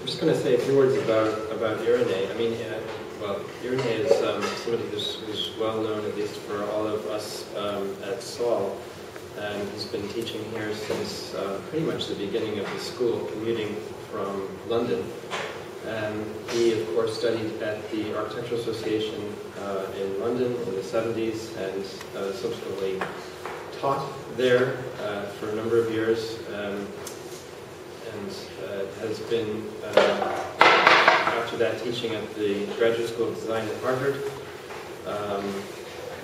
I'm just going to say a few words about Irenee. I mean, well, Irenee is somebody who's well known, at least for all of us at SAUL, and he's been teaching here since pretty much the beginning of the school, commuting from London. He, of course, studied at the Architectural Association in London in the 70s and subsequently taught there for a number of years. And has been, after that, teaching at the Graduate School of Design at Harvard,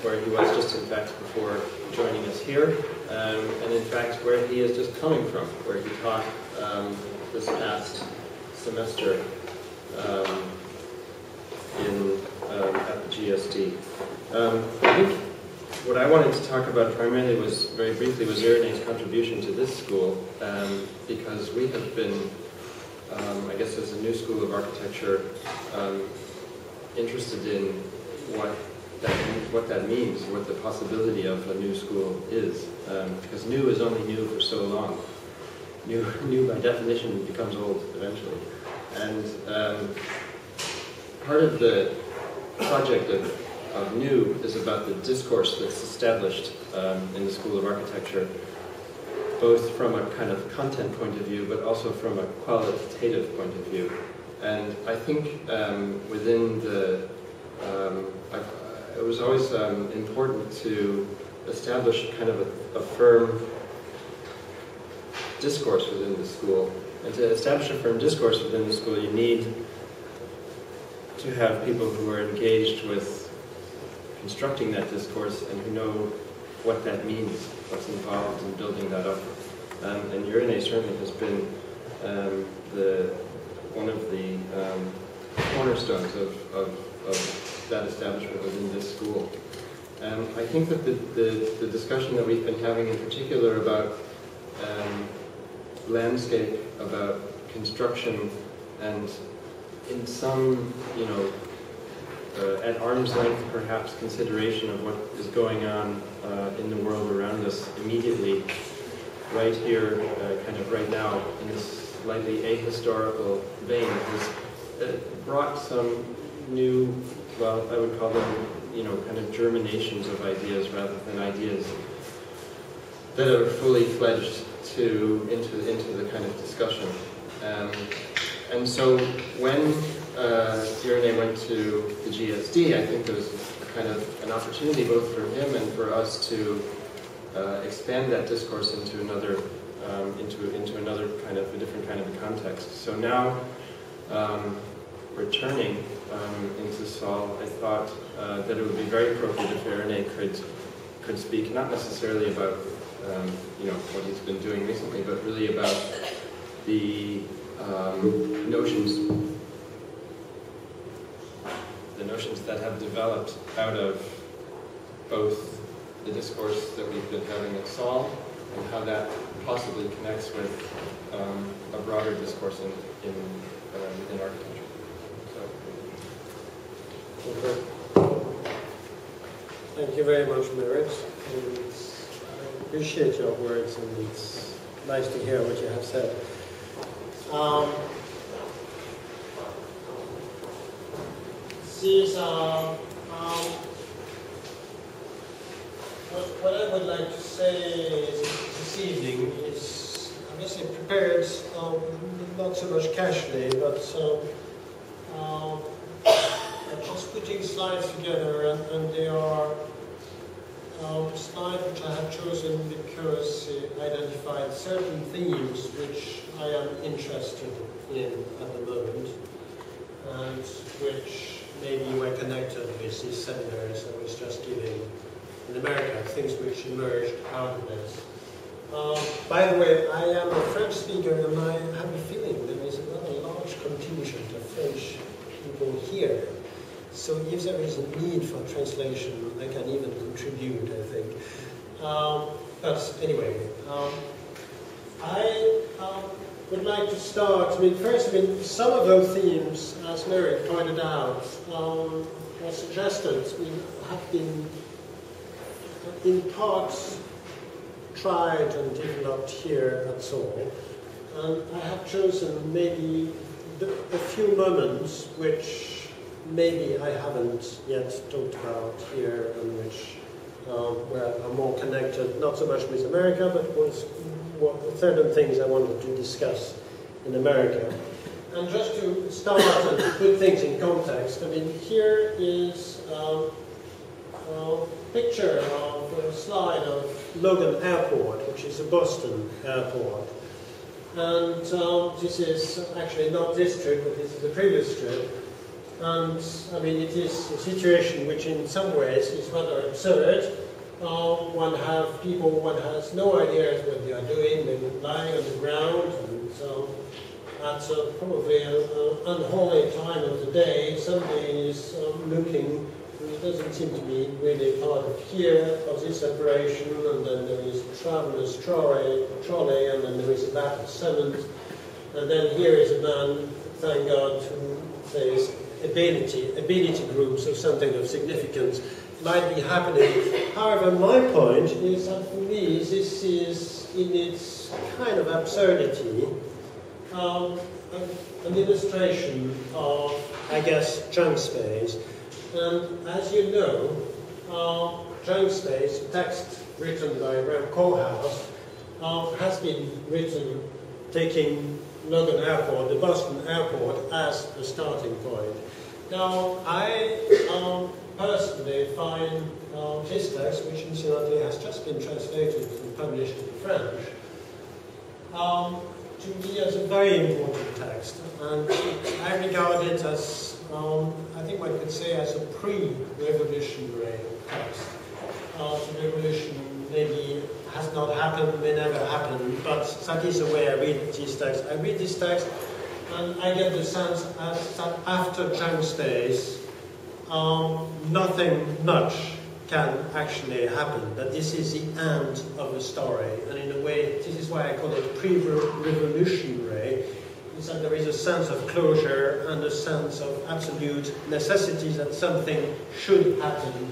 where he was just, in fact, before joining us here, and in fact, where he is just coming from, where he taught this past semester at the GSD. I think what I wanted to talk about primarily was, very briefly, was Irenee's contribution to this school, because we have been, I guess as a new school of architecture, interested in what that means, what the possibility of a new school is, because new is only new for so long. New by definition becomes old eventually. And part of the project of new is about the discourse that's established in the School of Architecture, both from a kind of content point of view, but also from a qualitative point of view. And I think within the, it was always important to establish kind of a firm discourse within the school. And to establish a firm discourse within the school, you need to have people who are engaged with constructing that discourse and who know what that means, what's involved in building that up. And Irenee certainly has been one of the cornerstones of that establishment within this school. I think that the discussion that we've been having in particular about landscape, about construction, and in some, at arm's length perhaps, consideration of what is going on in the world around us immediately, right here, kind of right now, in this slightly ahistorical vein, has brought some new, well, I would call them, kind of germinations of ideas rather than ideas that are fully fledged into the kind of discussion. And so when Irenee went to the GSD, I think there was kind of an opportunity both for him and for us to expand that discourse into another kind of a different kind of a context. So now, returning into SAUL, I thought that it would be very appropriate if Irenee could speak not necessarily about what he's been doing recently, but really about the notions that have developed out of both the discourse that we've been having at SAUL and how that possibly connects with a broader discourse in architecture. Thank you very much, Merit. I appreciate your words, and it's nice to hear what you have said. What I would like to say this evening is, I guess I prepared not so much casually, but just putting slides together, and they are slides which I have chosen because it identified certain themes which I am interested in at the moment, and which maybe were connected with these seminars I was just giving in America, things which emerged out of this. By the way, I am a French speaker, and I have a feeling there is a rather large contingent of French people here. So if there is a need for translation, I can even contribute, I think. But anyway, I would like to start. First, some of those themes, as Mary pointed out, were suggested, have been in parts tried and developed here at SAUL. And I have chosen maybe a few moments which maybe I haven't yet talked about here, and which where I'm more connected, not so much with America, but with certain things I wanted to discuss in America. And just to start and to put things in context, I mean, here is a picture of a slide of Logan Airport, which is a Boston airport. And this is actually not this trip, but this is the previous trip. And I mean, it is a situation which in some ways is rather absurd. One has no idea what they are doing. They're lying on the ground, and at probably an unholy time of the day, somebody is looking. It doesn't seem to be really part of this operation, and then there is a traveler's trolley, and then there is a vat of cement, and then here is a man, thank God, who says ability groups or something of significance might be happening. However, my point is that for me, this is, in its kind of absurdity, an illustration of, I guess, junk space. And as you know, junk space, text written by Ram Koolhaas, has been written taking Logan Airport, the Boston Airport, as a starting point. Now, I personally find this text, which incidentally has just been translated and published in French, to me as a very important text. And I regard it as, I think one could say, as a pre-revolutionary text. The revolution maybe has not happened, may never happen, but that is the way I read this text. I read this text and I get the sense that after junk space, nothing much can actually happen, that this is the end of the story. And in a way, this is why I call it pre-revolutionary, is that there is a sense of closure and a sense of absolute necessity that something should happen,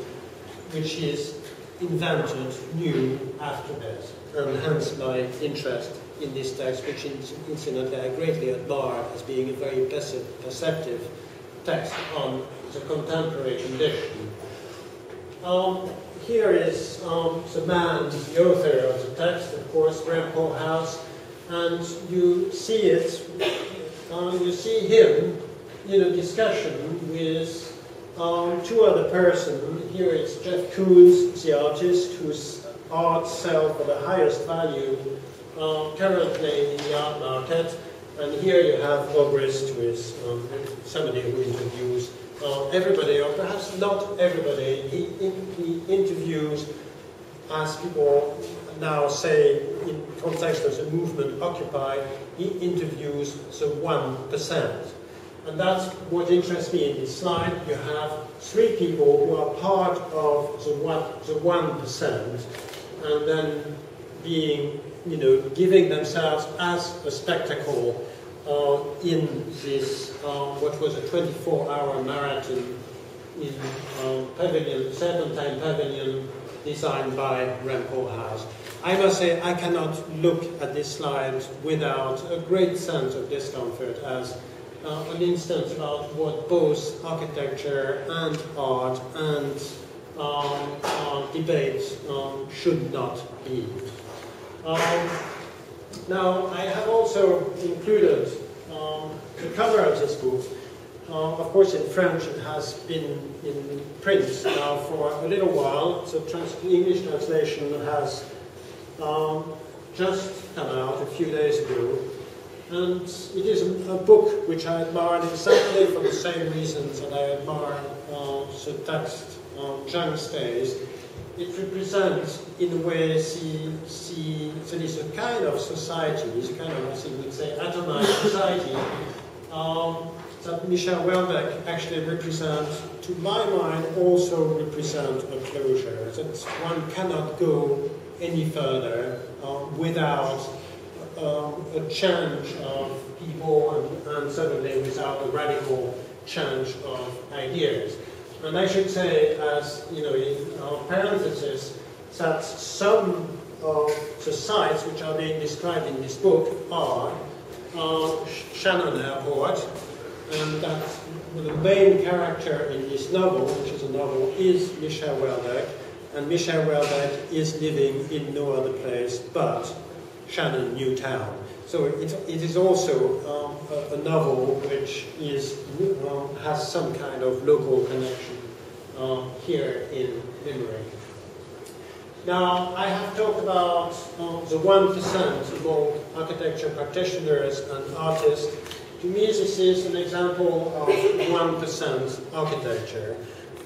which is invented new after death. And hence my interest in this text, which incidentally I greatly admire as being a very perceptive text on the contemporary condition. Here is the man, the author of the text, of course, Ram Koolhaas, and you see it, you see him in a discussion with two other persons. Here is Jeff Koons, the artist, whose art sells for the highest value currently in the art market. And here you have Obrist, who is somebody who interviews everybody, or perhaps not everybody. He interviews, as people now say in context of the movement Occupy, he interviews the 1%. And that's what interests me in this slide. You have three people who are part of the 1%, and then being, giving themselves as a spectacle in this, what was a 24-hour marathon in pavilion, Serpentine Pavilion, designed by Ram Koolhaas. I must say, I cannot look at this slide without a great sense of discomfort as an instance about what both architecture and art and debate should not be. Now, I have also included the cover of this book. Of course, in French, it has been in print now for a little while. So the English translation has just come out a few days ago. And it is a book which I admire exactly for the same reasons that I admire the text Junk Stays. It represents, in a way, there is a kind of society, it's a kind of, as you would say, atomized society, that Michel Houellebecq actually represents, to my mind, also represent a closure. That one cannot go any further without a change of people and certainly without a radical change of ideas. And I should say, as in parenthesis, that some of the sites which are being described in this book are Shannon Airport, and that the main character in this novel, which is a novel, is Michel Houellebecq, and Michel Houellebecq is living in no other place but Shannon, Newtown. So it is also a novel which is, has some kind of local connection here in Limerick. Now, I have talked about the 1% among architecture practitioners and artists. To me, this is an example of 1% architecture.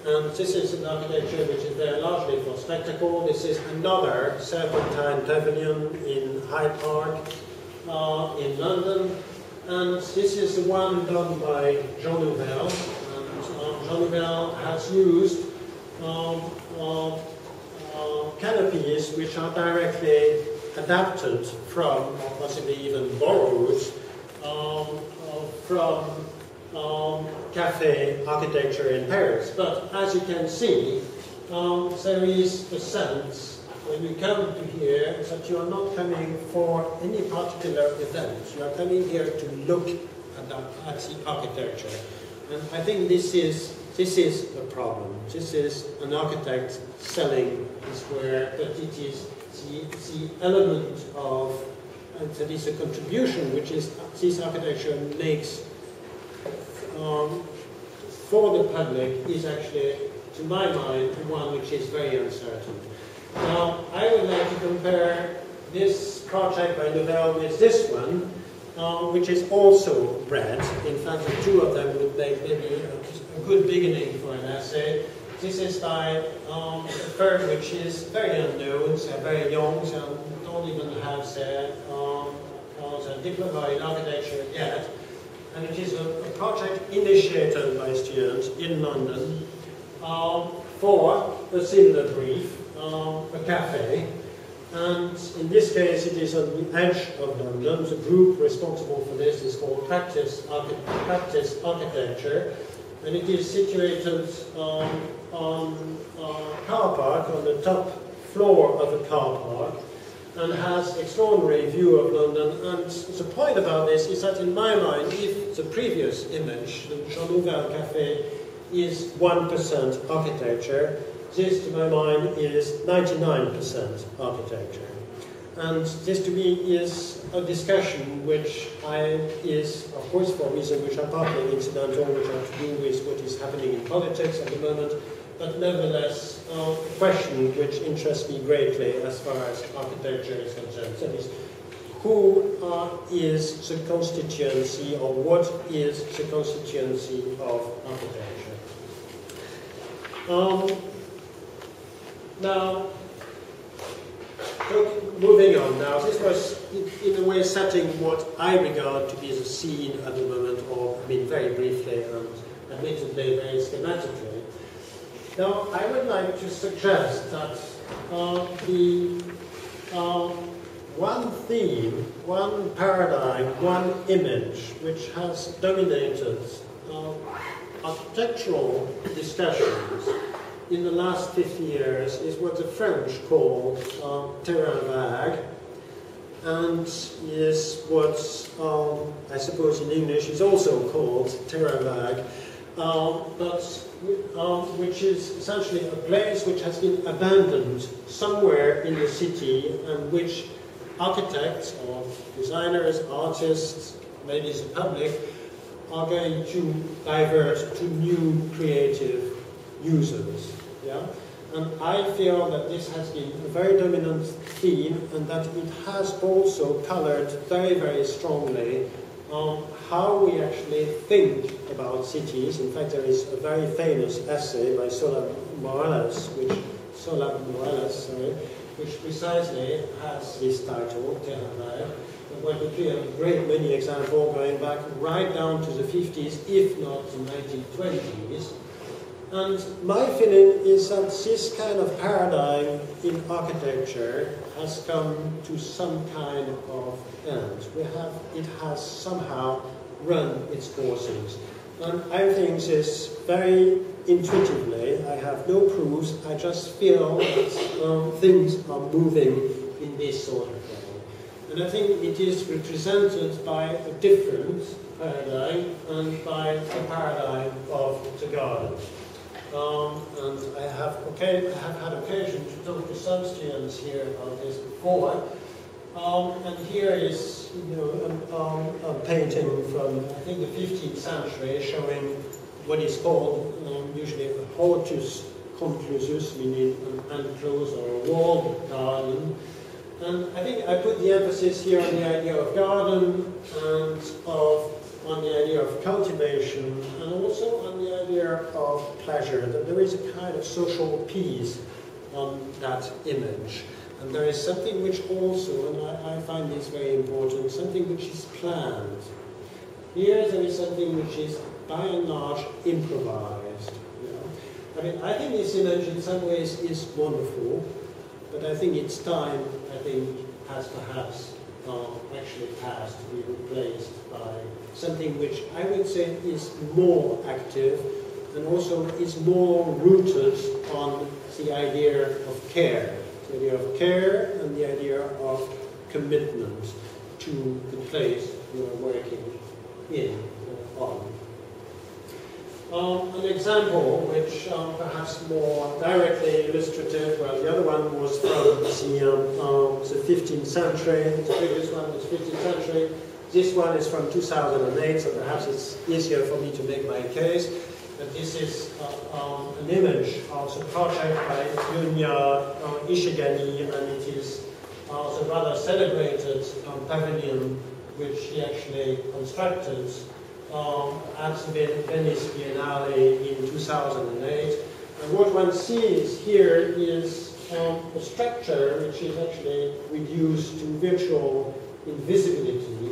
And this is an architecture which is very largely for spectacle. This is another Serpentine Pavilion in Hyde Park in London. And this is the one done by Jean Nouvel. And Jean Nouvel has used canopies which are directly adapted from, or possibly even borrowed, from cafe architecture in Paris. But as you can see, there is a sense when you come to here that you are not coming for any particular event. You are coming here to look at the architecture. And I think this is a problem. This is an architect selling his work, but it is the element of, and that is a contribution which is this architecture makes for the public is actually, to my mind, one which is very uncertain. Now, I would like to compare this project by Nouvel with this one, which is also red. In fact, the two of them would make maybe a good beginning for an essay. This is by a firm which is very unknown, they're very young, they don't even have their diploma in architecture yet. And it is a project initiated by students in London for a similar brief, a cafe. And in this case, it is on the edge of London. The group responsible for this is called Practice Architecture. And it is situated on a car park, on the top floor of a car park, and has extraordinary view of London. And the point about this is that in my mind, if the previous image, the Jean Nouvel Café, is 1% architecture, this to my mind is 99% architecture. And this to me is a discussion which is, of course, for reasons which are partly incidental, which have to do with what is happening in politics at the moment, but nevertheless, a question which interests me greatly as far as architecture is concerned. That is, who is the constituency, or what is the constituency of architecture? Now, moving on now, this was in a way setting what I regard to be the scene at the moment, or I mean very briefly and admittedly very schematically. Now, I would like to suggest that the one theme, one paradigm, one image which has dominated architectural discussions in the last 50 years is what the French call Terra Lag, and is what I suppose in English is also called Terra Lag, but which is essentially a place which has been abandoned somewhere in the city, and which architects or designers, artists, maybe the public, are going to divert to new creative users. Yeah? And I feel that this has been a very dominant theme, and that it has also colored very, very strongly how we actually think about cities. In fact, there is a very famous essay by Solab Morales, which precisely has this title, Terra Lag. Where we see a great many examples going back right down to the 50s, if not the 1920s. And my feeling is that this kind of paradigm in architecture has come to some kind of end. It has somehow run its courses. And I think this very intuitively. I have no proofs. I just feel that things are moving in this sort of way. And I think it is represented by a different paradigm and by the paradigm of the garden. And I have had occasion to talk to some students here on this before. And here is, a painting from, I think, the 15th century showing what is called usually a hortus conclusus, meaning an enclosed or a walled garden. And I think I put the emphasis here on the idea of garden and on the idea of cultivation and also on the idea of pleasure, that there is a kind of social peace on that image. And there is something which also, and I find this very important, something which is planned. Here there is something which is by and large improvised. I mean, I think this image in some ways is wonderful, but I think its time, has perhaps actually passed to be replaced by something which I would say is more active and also is more rooted on the idea of care. The idea of care and the idea of commitment to the place you are working in or on. An example which perhaps more directly illustrative, well, the other one was from the 15th century, the previous one was 15th century, this one is from 2008, so perhaps it's easier for me to make my case. But this is an image of the project by Yunya Ishigami, and it is the rather celebrated pavilion which he actually constructed at the Venice Biennale in 2008. And what one sees here is a structure which is actually reduced to virtual invisibility,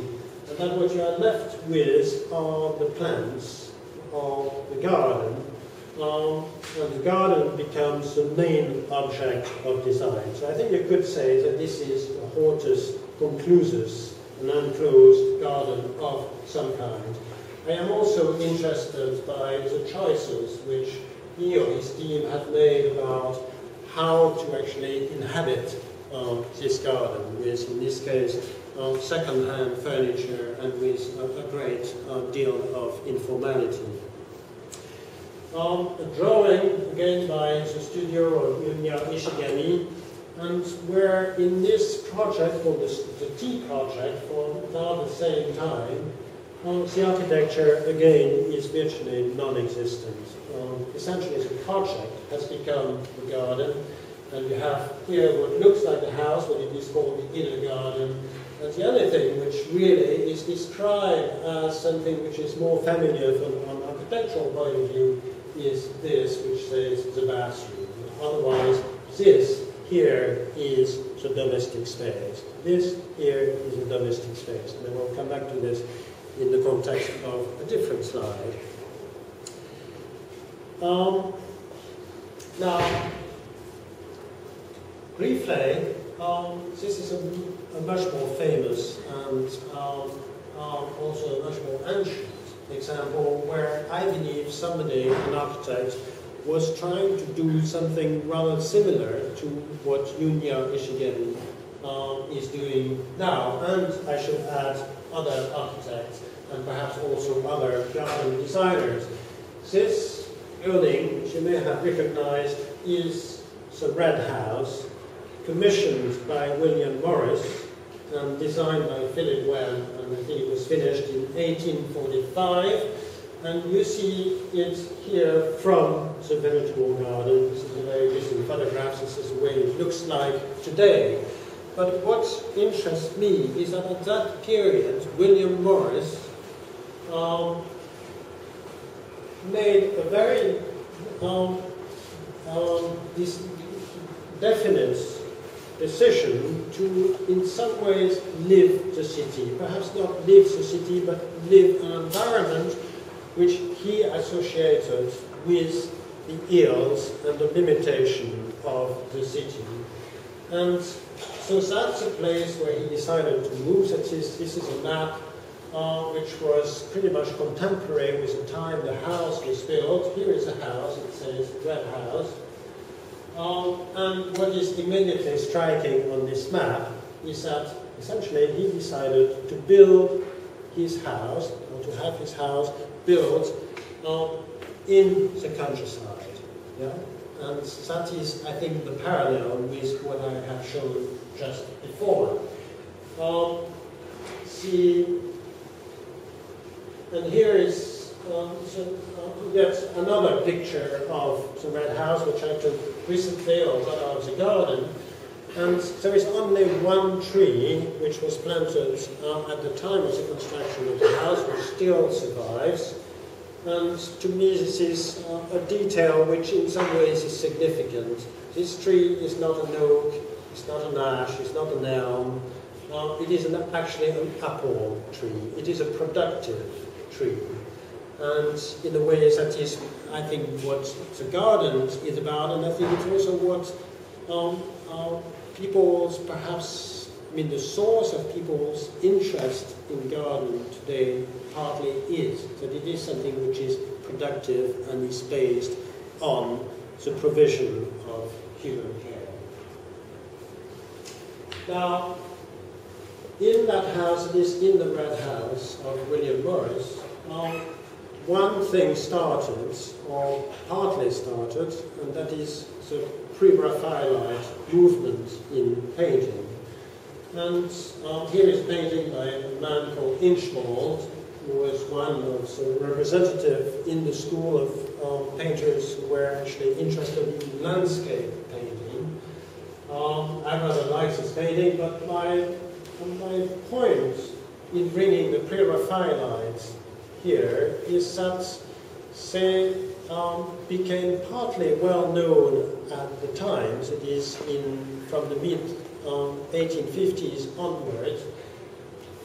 and then what you are left with are the plants of the garden, and the garden becomes the main object of design. So I think you could say that this is a hortus conclusus, an enclosed garden of some kind. I am also interested by the choices which he or his team have made about how to actually inhabit this garden with, in this case, second-hand furniture and with a great deal of informality. A drawing, again by the studio of Yunya Ishigami, and where in this project, or the T project, for about the same time, the architecture, again, is virtually non-existent. Essentially, the project has become the garden, and you have here what looks like a house, but it is called the inner garden. And the other thing which really is described as something which is more familiar from an architectural point of view is this, which says the bathroom. Otherwise, this here is the domestic space. This here is a domestic space. And I will come back to this in the context of a different slide. Now, briefly, this is a much more famous and also a much more ancient example where I believe somebody, an architect, was trying to do something rather similar to what Yunya Ishigami is doing now, and I should add other architects and perhaps also other garden designers. This building, which you may have recognized, is the Red House, commissioned by William Morris and designed by Philip Webb, and I think it was finished in 1845. And you see it here from the vegetable garden. This is a very recent photograph. This is the way it looks like today. But what interests me is that at that period, William Morris made a very definite decision to, in some ways, live the city. Perhaps not live the city, but live an environment which he associated with the ills and the limitation of the city. And so that's a place where he decided to move. This is a map which was pretty much contemporary with the time the house was built. Here is a house, it says Red House. And what is immediately striking on this map is that essentially he decided to build his house, or to have his house built in the countryside. Yeah? And that is, I think, the parallel with what I have shown just before. And here is yet another picture of the red house, which I took recently or got out of the garden. And there is only one tree which was planted at the time of the construction of the house, which still survives. And to me, this is a detail which in some ways is significant. This tree is not an oak, it's not an ash, it's not an elm. It is actually an apple tree. It is a productive tree. And in a way that is, I think, what the garden is about, and I think it's also what people's, perhaps, I mean, the source of people's interest in gardening today partly is, that it is something which is productive and is based on the provision of human care. Now, in that house, it is in the red house of William Morris, one thing started, or partly started, and that is the pre-Raphaelite movement in painting. And here is a painting by a man called Inchbald, who was one of the representative in the school of painters who were actually interested in landscape painting. I rather like this painting, but my point in bringing the pre-Raphaelites here is that they became partly well known at the time, that is from the mid-1850s onwards,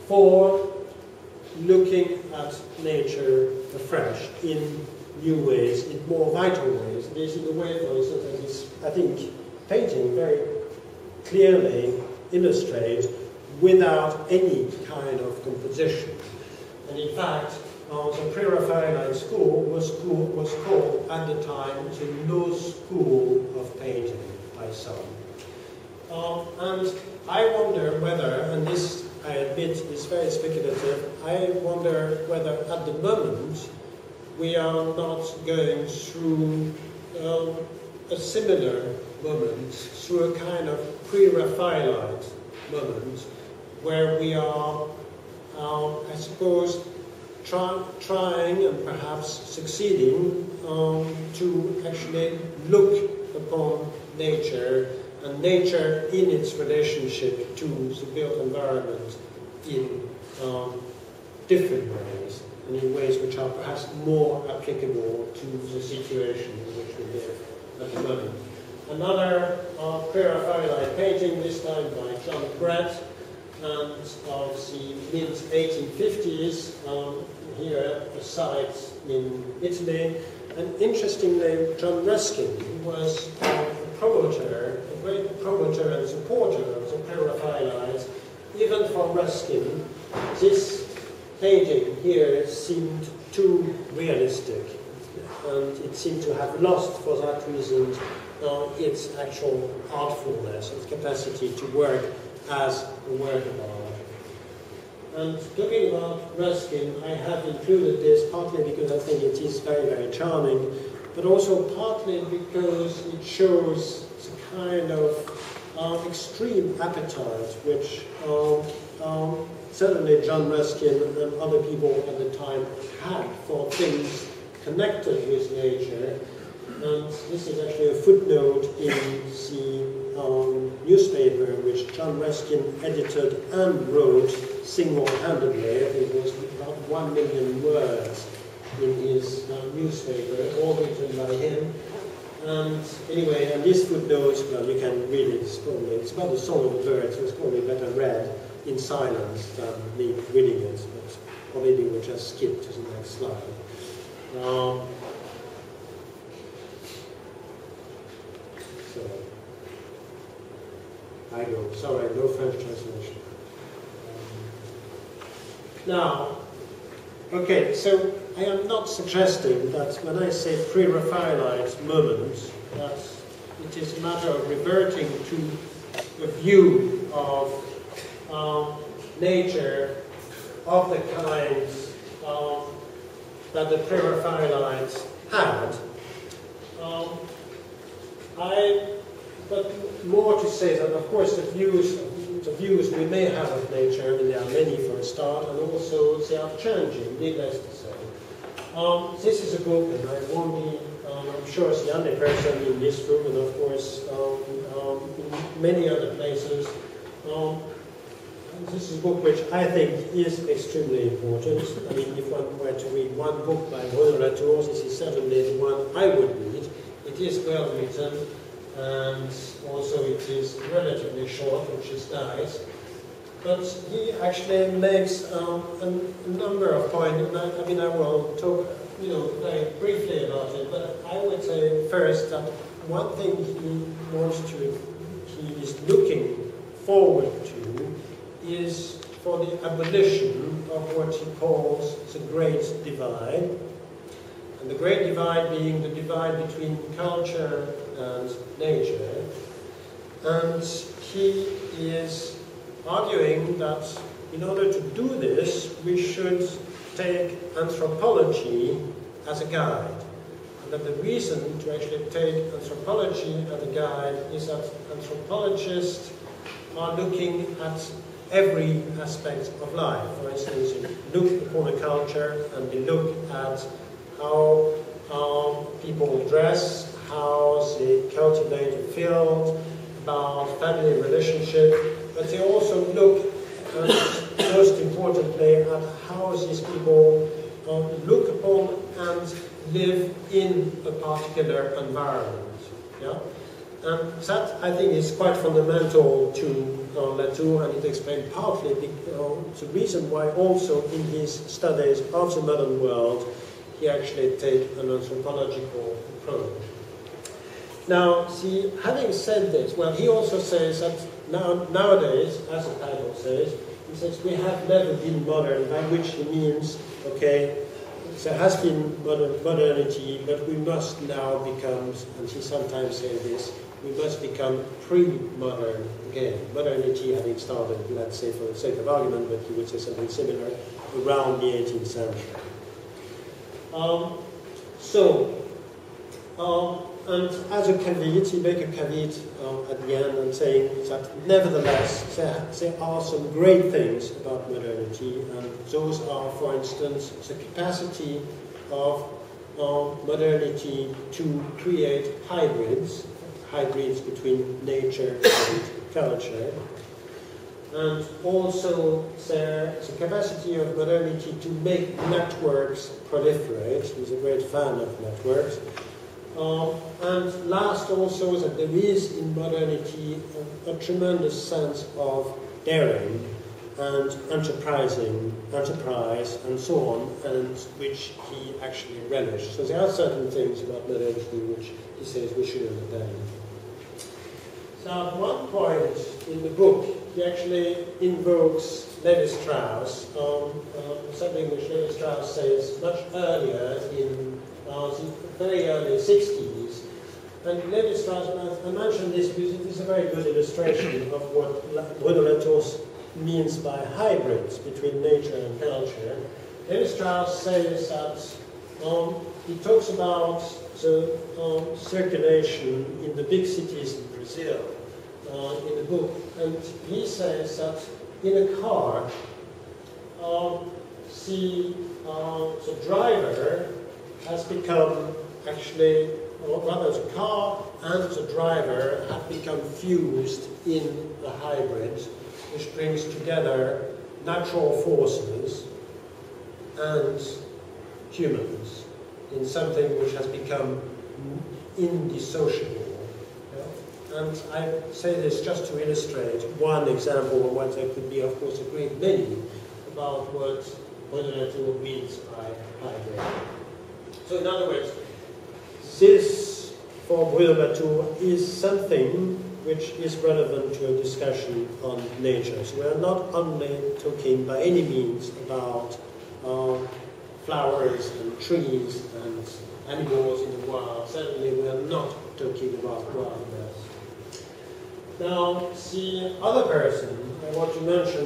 for looking at nature afresh in new ways, in more vital ways. It is in a way, for instance, that is, I think, painting very clearly illustrates without any kind of composition. And in fact, the pre-Raphaelite school was called at the time the no school of painting by some. And I wonder whether, and this I admit is very speculative, I wonder whether at the moment we are not going through a similar moment, through a kind of pre-Raphaelite moment, where we are, I suppose, trying and perhaps succeeding to actually look upon nature, and nature in its relationship to the built environment in different ways, and in ways which are perhaps more applicable to the situation in which we live at the moment. Another pre-Raphaelite painting, this time by John Brett, and of the mid-1850s, here a site in Italy. And interestingly, John Ruskin, who was a promoter, a great promoter and supporter of the pre-Raphaelites, even for Ruskin, this painting here seemed too realistic, and it seemed to have lost, for that reason, its actual artfulness, its capacity to work as a work of art. And talking about Ruskin, I have included this partly because I think it is very, very charming, but also partly because it shows the kind of extreme appetite which certainly John Ruskin and other people at the time had for things connected with nature. And this is actually a footnote in the newspaper which John Ruskin edited and wrote single-handedly. It was about 1 million words in his newspaper, all written by him. And anyway, and this footnote, well, you can read it, it's about the song of the birds, so it's probably better read in silence than me reading it, or maybe we'll just skip to the next slide. So, I go, sorry, no French translation. Now, okay, so I am not suggesting that when I say pre-Raphaelite moment, that it is a matter of reverting to a view of nature of the kind that the pre-Raphaelites had. But more to say that, of course, the views we may have of nature, I mean, there are many for a start, and also they are changing, needless to say. This is a book, and I won't be, I'm sure, it's the only person in this room, and of course, in many other places. This is a book which I think is extremely important. I mean, if one were to read one book by Bruno Latour, this is certainly the one I would read. It is well written, and also it is relatively short, which is nice. But he actually makes a number of points, and I mean, I will talk, very briefly about it, but I would say first that one thing he is looking forward to is for the abolition of what he calls the Great Divide. And the Great Divide being the divide between culture and nature. And he is arguing that in order to do this, we should take anthropology as a guide. And that the reason to actually take anthropology as a guide is that anthropologists are looking at every aspect of life. For instance, you look upon a culture and you look at how people dress, how they cultivate a field, about family relationship, but they also look, most importantly, at how these people look upon and live in a particular environment. Yeah? And that, I think, is quite fundamental to Latour, and it explains partly the reason why also in his studies of the modern world he actually takes an anthropological approach. Now, see, having said this, well, he also says that nowadays, as the title says, he says we have never been modern, by which he means, okay, there has been modernity, but we must now become, and he sometimes says this, we must become pre-modern again. Modernity having started, let's say for the sake of argument, but he would say something similar, around the 18th century. And as a caveat, he makes a caveat at the end and saying that nevertheless there are some great things about modernity, and those are, for instance, the capacity of modernity to create hybrids between nature and culture, and also the capacity of modernity to make networks proliferate. He's a great fan of networks. And last also that there is in modernity a tremendous sense of daring and enterprise and so on, and which he actually relished. So there are certain things about modernity which he says we should understand. So at one point in the book, he actually invokes Levys Trials, something which Levys Trials says much earlier in the very early 60s. And Levys Trials, I mentioned this because it is a very good illustration of what Bruno Latour means by hybrids between nature and culture. Levys Trials says that he talks about the circulation in the big cities in Brazil in the book, and he says that in a car, the driver has become actually, or rather the car and the driver have become fused in a hybrid, which brings together natural forces and humans in something which has become indissociable. And I say this just to illustrate one example of what there could be, of course, a great many about what Latour means by hybrid. So in other words, this, for Bruno Latour, is something which is relevant to a discussion on nature. So we are not only talking by any means about flowers and trees and animals in the wild. Certainly we are not talking about wildness. Now, the other person, I want to mention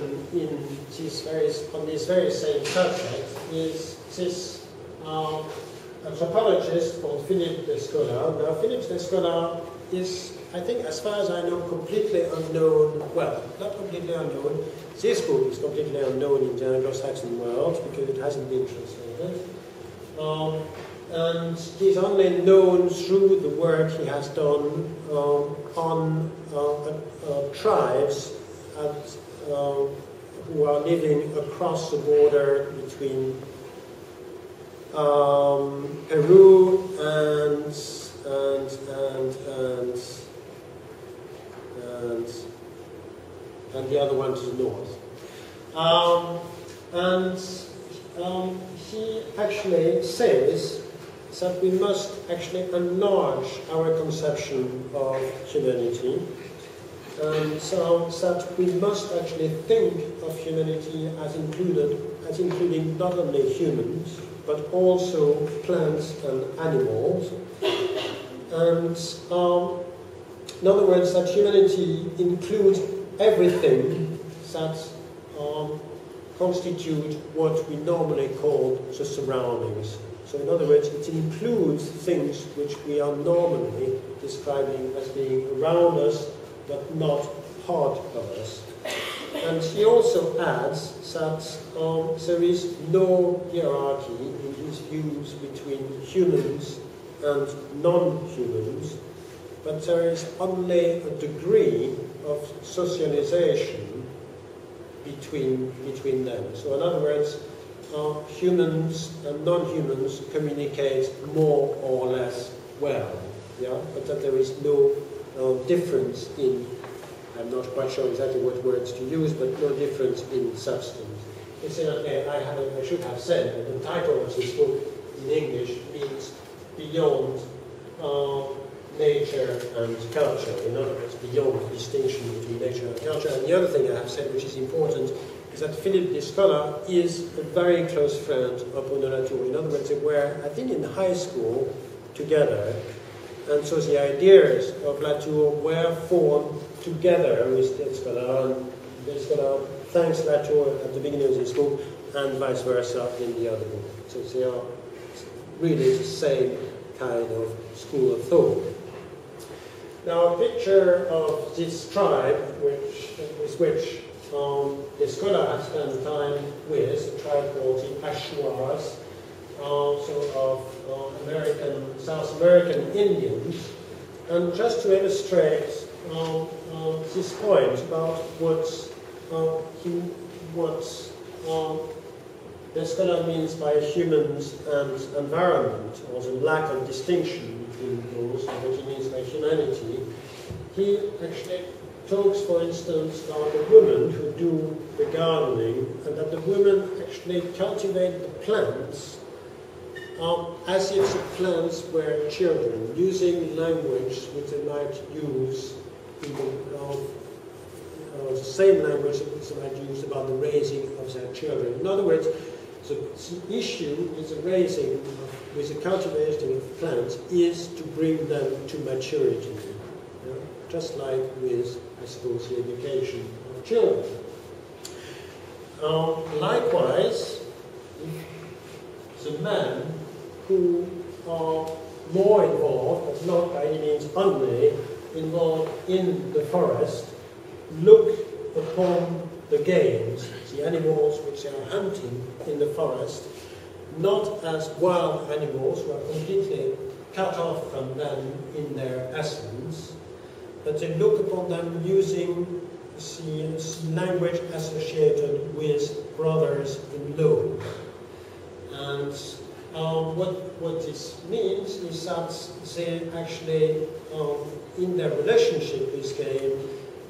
on this very same subject is this anthropologist called Philippe Descola. Now, Philippe Descola is, I think, as far as I know, completely unknown. Well, not completely unknown. This book is completely unknown in the Anglo-Saxon world because it hasn't been translated. And he's only known through the work he has done on tribes who are living across the border between Peru and the other one to the north. He actually says that we must actually enlarge our conception of humanity, and so that we must actually think of humanity as including not only humans, but also plants and animals. And in other words, that humanity includes everything that constitute what we normally call the surroundings. So in other words, it includes things which we are normally describing as being around us, but not part of us. And he also adds that there is no hierarchy in his views between humans and non-humans, but there is only a degree of socialization between them. So in other words, humans and non-humans communicate more or less well, yeah? But that there is no difference in, I'm not quite sure exactly what words to use, but no difference in substance. Incidentally, I should have said that the title of this book in English means Beyond Nature and Culture. In other words, beyond the distinction between nature and culture. And the other thing I have said, which is important, is that Philippe Descola is a very close friend of Bruno Latour. In other words, they were, I think, in high school together. And so the ideas of Latour were formed together with Descola. And Descola thanks Latour at the beginning of this book, and vice versa in the other book. So they are really the same kind of school of thought. Now, a picture of this tribe, with which Descola has spent time with, a tribe called the Ashuaras, also of South American Indians. And just to illustrate this point about what Descola means by humans and environment, or the lack of distinction between those, and what he means by humanity, he actually talks, for instance, about the women who do the gardening, and that the women actually cultivate the plants as if the plants were children, using language which they might use in the same language that they might use about the raising of their children. In other words, the issue with the raising, with the cultivating of plants, is to bring them to maturity, just like with, I suppose, the education of children. Likewise, the men who are more involved, but not by any means only involved in the forest, look upon the games, the animals which they are hunting in the forest, not as wild animals who are completely cut off from them in their essence, but they look upon them using the language associated with brothers in law. And what this means is that they actually, in their relationship with game,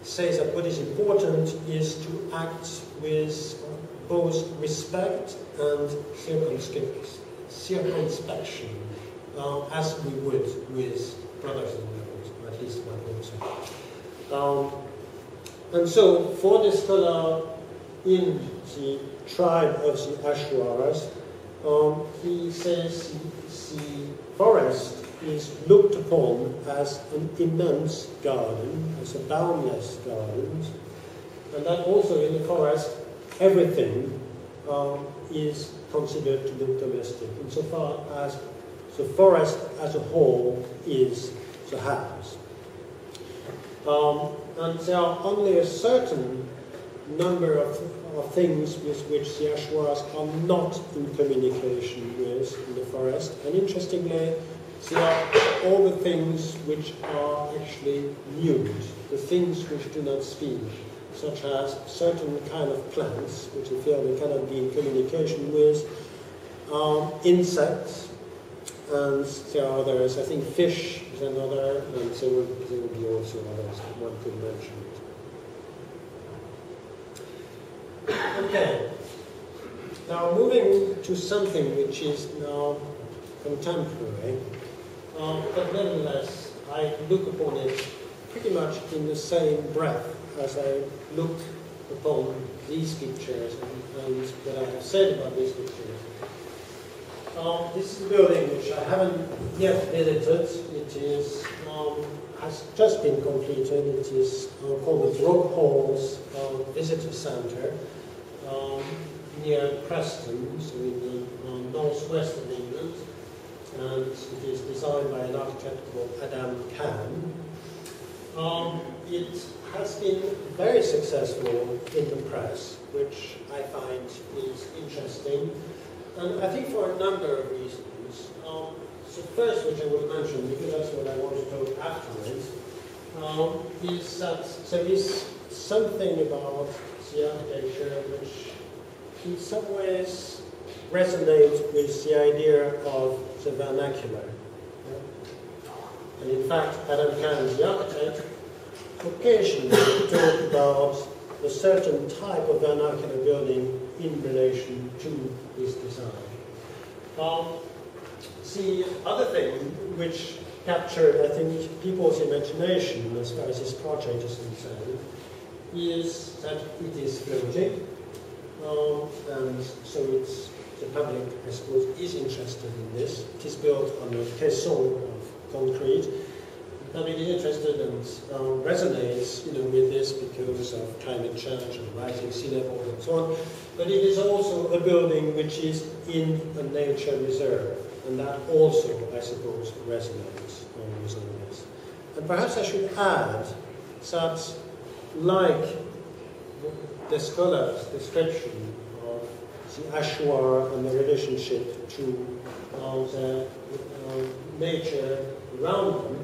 say that what is important is to act with both respect and circumspection, as we would with brothers in law, at least one would say. And so, for the scholar in the tribe of the Ashuaras, he says the forest is looked upon as an immense garden, as a boundless garden, and that also in the forest, everything is considered to be domestic, insofar as the forest as a whole is the house. And there are only a certain number of things with which the Ashwars are not in communication with in the forest. And interestingly, there are all the things which are actually mute, the things which do not speak, such as certain kind of plants, which we feel we cannot be in communication with, insects, and there are others. I think fish is another, and there will be also others that one could mention. Okay, now moving to something which is now contemporary, but nevertheless I look upon it pretty much in the same breath as I look upon these pictures and what I have said about these pictures. This is a building which I haven't yet visited. It is, has just been completed. It is called the Brook Halls Visitor Centre near Preston, so in the northwest of England. And it is designed by an architect called Adam Kahn. It has been very successful in the press, which I find is interesting. And I think for a number of reasons. So first, which I will mention, because that's what I want to talk afterwards, is that there is something about the architecture which in some ways resonates with the idea of the vernacular. And in fact, Adam Kahn, the architect, occasionally talked about a certain type of vernacular building in relation to his design. The other thing which captured, I think, people's imagination as far as this project is concerned is that it is floating, and so the public, I suppose, is interested in this. It is built on a caisson of concrete. The public is interested and resonates, with this because of climate change and rising sea levels and so on. But it is also a building which is in a nature reserve, and that also, I suppose, resonates with all this. And perhaps I should add that, like the scholar's description of the Ashwar and the relationship to the nature around them,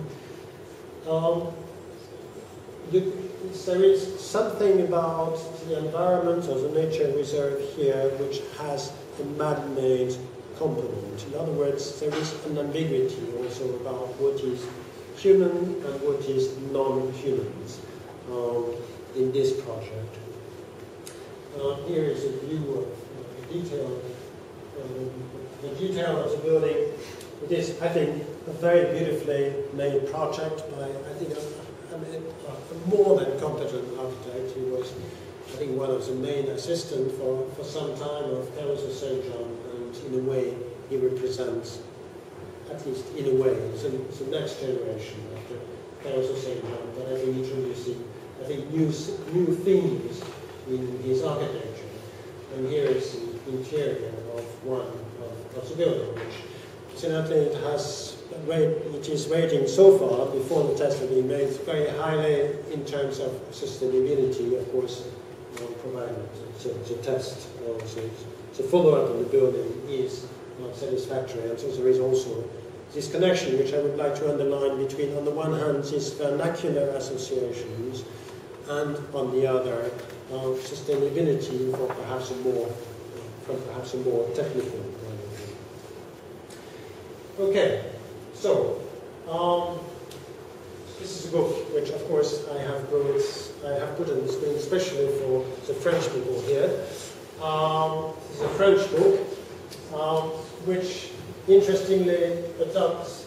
there is something about the environment or the nature reserve here which has a man-made component. In other words, there is an ambiguity also about what is human and what is non-humans in this project. Here is a view of the detail of the building. It is, I think, a very beautifully made project by, I think, a more than competent architect. He was, I think, one of the main assistants for some time of Terra Lag, and in a way, he represents, at least in a way, the next generation after Terra Lag, but I think introducing, new themes in his architecture. And here is the interior of one of the building, which incidentally it is rating so far, before the test has been made, very highly in terms of sustainability, of course, provided the test, the follow-up of the building is not satisfactory. And so there is also this connection, which I would like to underline, between, on the one hand, these vernacular associations, and on the other, sustainability from perhaps a more technical point of view. Okay, so this is a book which, of course, I have put on the screen especially for the French people here. This is a French book, which interestingly adopts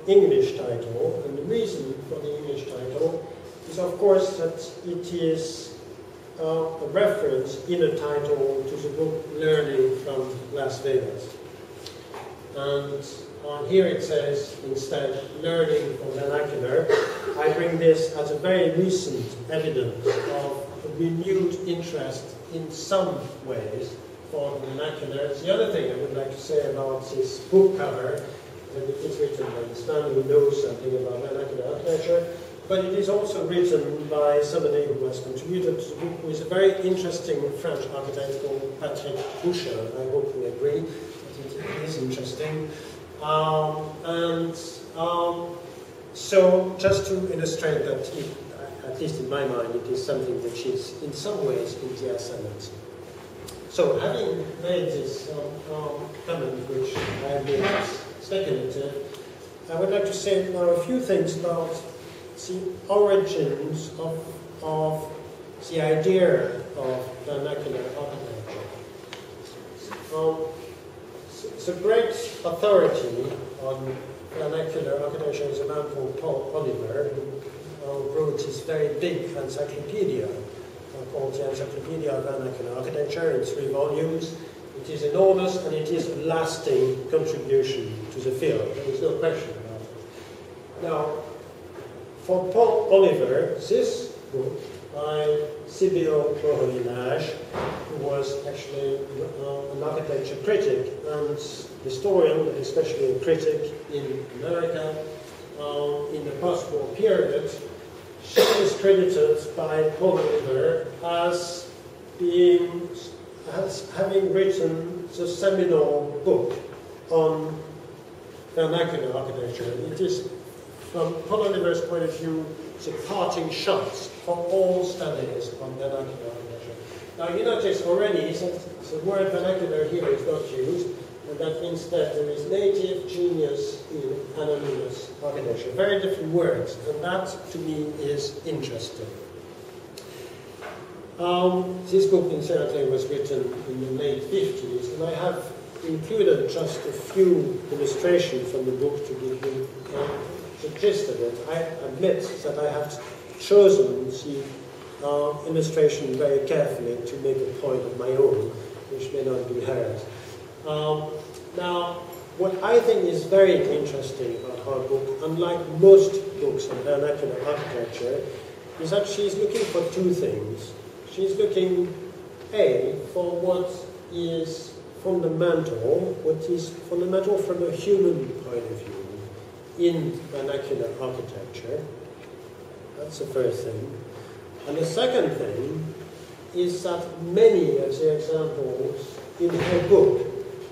English title, and the reason for the English title is, of course, that it is a reference in a title to the book Learning from Las Vegas. And here it says, instead, Learning from Vernacular. I bring this as a very recent evidence of a renewed interest in some ways for the vernacular. The other thing I would like to say about this book cover, that it is written by this man who knows something about vernacular architecture, but it is also written by somebody who has contributed to the book, who is a very interesting French architect called Patrick Boucher. I hope we agree that it is interesting. So just to illustrate that, at least in my mind, it is something which is in some ways in the ascendant. So having made this comment, which I admit is speculative, I would like to say now a few things about the origins of the idea of vernacular architecture. The great authority on vernacular architecture is a man called Paul Oliver, who wrote his very big encyclopedia called the Encyclopedia of Vernacular Architecture in 3 volumes. It is enormous and it is a lasting contribution to the field. There is no question about it. Now, for Paul Oliver, this book by Sibylle Borinage, who was actually an architecture critic and historian, but especially a critic in America in the post-war period, she is credited by Paul Oliver as having written the seminal book on vernacular architecture. It is, from Paul Oliver's point of view, the parting shots for all studies on vernacular architecture. Now you notice already that the word vernacular here is not used, and that instead there is native, genius, in anonymous architecture. Very different words, and that to me is interesting. This book incidentally was written in the late 50s, and I have included just a few illustrations from the book to give you the gist of it. I admit that I have chosen the illustration very carefully to make a point of my own, which may not be hers. Now, what I think is very interesting about her book, unlike most books on vernacular architecture, is that she's looking for 2 things. She's looking, A, for what is fundamental from a human point of view in vernacular architecture. That's the first thing. And the second thing is that many of the examples in her book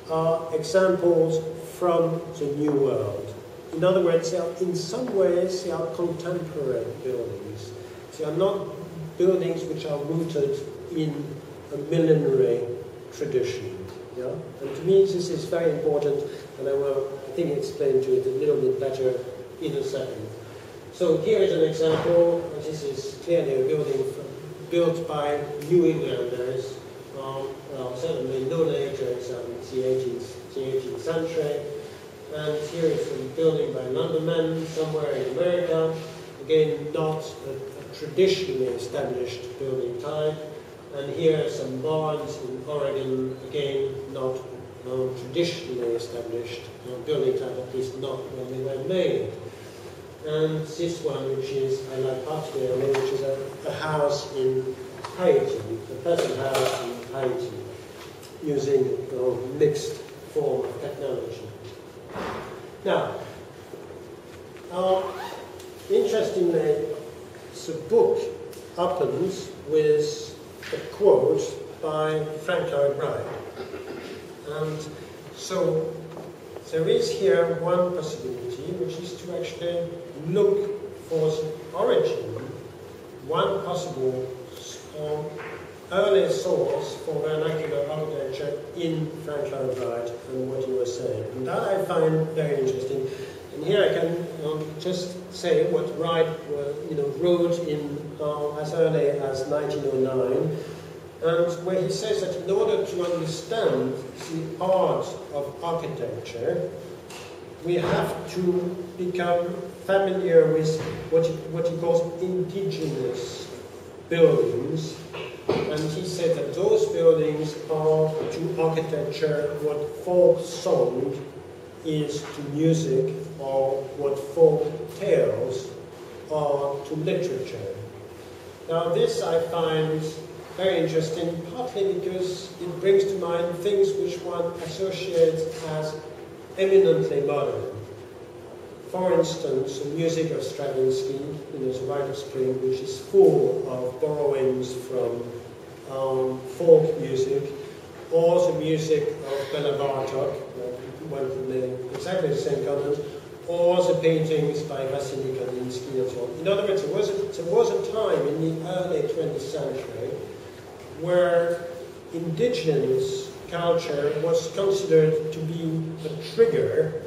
are examples from the New World. In other words, in some ways they are contemporary buildings. They are not buildings which are rooted in a millenary tradition. Yeah? And to me this is very important, and I will, I think, explain to it a little bit better in a second. So here is an example. This is clearly a building built by New Englanders, well, certainly no later than the 18th century. And here is a building by Londonmen somewhere in America. Again, not a traditionally established building type. And here are some barns in Oregon, again, not traditionally established building type, at least not when they were made. And this one, which is, I like particularly, which is a house in Haiti, a peasant house in Haiti, using a mixed form of technology. Now, interestingly, the book opens with a quote by Frank Lloyd Wright. And so there is here one possibility, which is to actually look for the origin, one possible early source for vernacular architecture in Frank Lloyd Wright and what he was saying. And that I find very interesting. And here I can just say what Wright wrote in as early as 1909, and where he says that in order to understand the art of architecture, we have to become familiar with what he calls indigenous buildings. And he said that those buildings are to architecture what folk song is to music, or what folk tales are to literature. Now this I find very interesting, partly because it brings to mind things which one associates as eminently modern. For instance, the music of Stravinsky, the Rite of Spring, which is full of borrowings from folk music, or the music of Bela Bartok, one could make exactly the same comment, or the paintings by Wassily Kandinsky and so on. In other words, there was a time in the early 20th century where indigenous culture was considered to be a trigger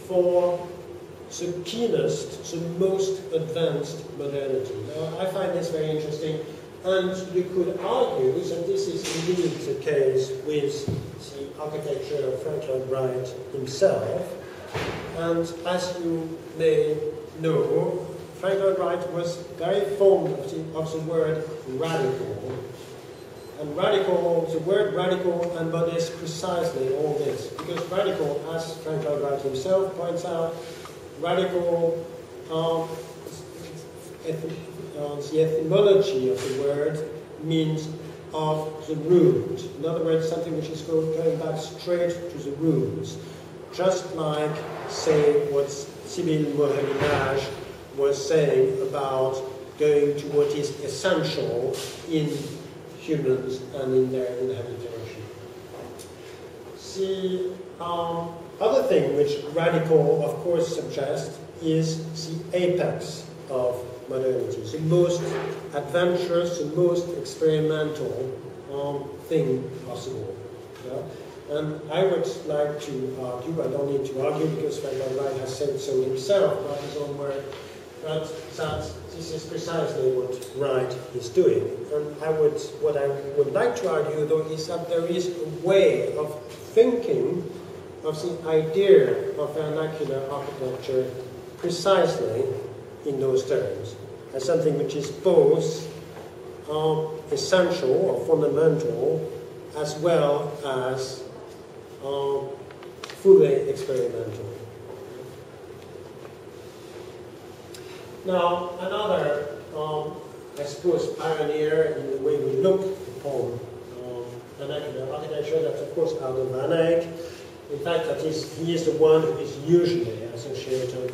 for the keenest, the most advanced modernity. Now, I find this very interesting, and we could argue that this is indeed the case with the architecture of Frank Lloyd Wright himself. And as you may know, Frank Lloyd Wright was very fond of the word radical. And radical, the word radical embodies precisely all this. Because radical, as Frank Lloyd Wright himself points out, radical, the etymology of the word means of the root. In other words, something which is going back straight to the roots. Just like, say, what Sibylle Morin-Lage was saying about going to what is essential in humans and in their inhabitation. The other thing which radical, of course, suggests is the apex of modernity, the most adventurous, the most experimental thing possible. Yeah? And I would like to argue, I don't need to argue because Frank Lloyd Wright has said so himself by his own word, that this is precisely what Wright is doing. And what I would like to argue, though, is that there is a way of thinking of the idea of vernacular architecture precisely in those terms, as something which is both essential or fundamental, as well as fully experimental. Now, another, I suppose, pioneer in the way we look upon vernacular architecture, that's of course Aldo van Eyck. In fact, he is the one who is usually associated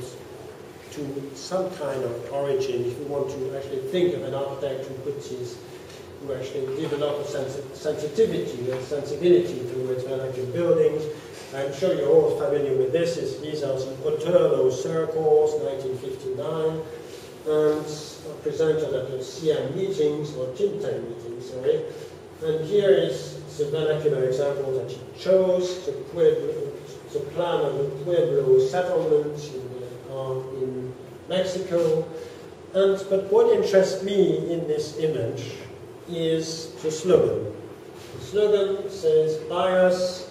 to some kind of origin. If you want to actually think of an architect who actually developed a sensitivity and sensibility towards vernacular buildings. I'm sure you're all familiar with this. These are the Otterlo circles, 1959, and presented at the CM meetings, or think tank meetings, sorry. And here is the vernacular example that he chose, the plan of the Pueblo settlement in Mexico. But what interests me in this image is the slogan. The slogan says, by us,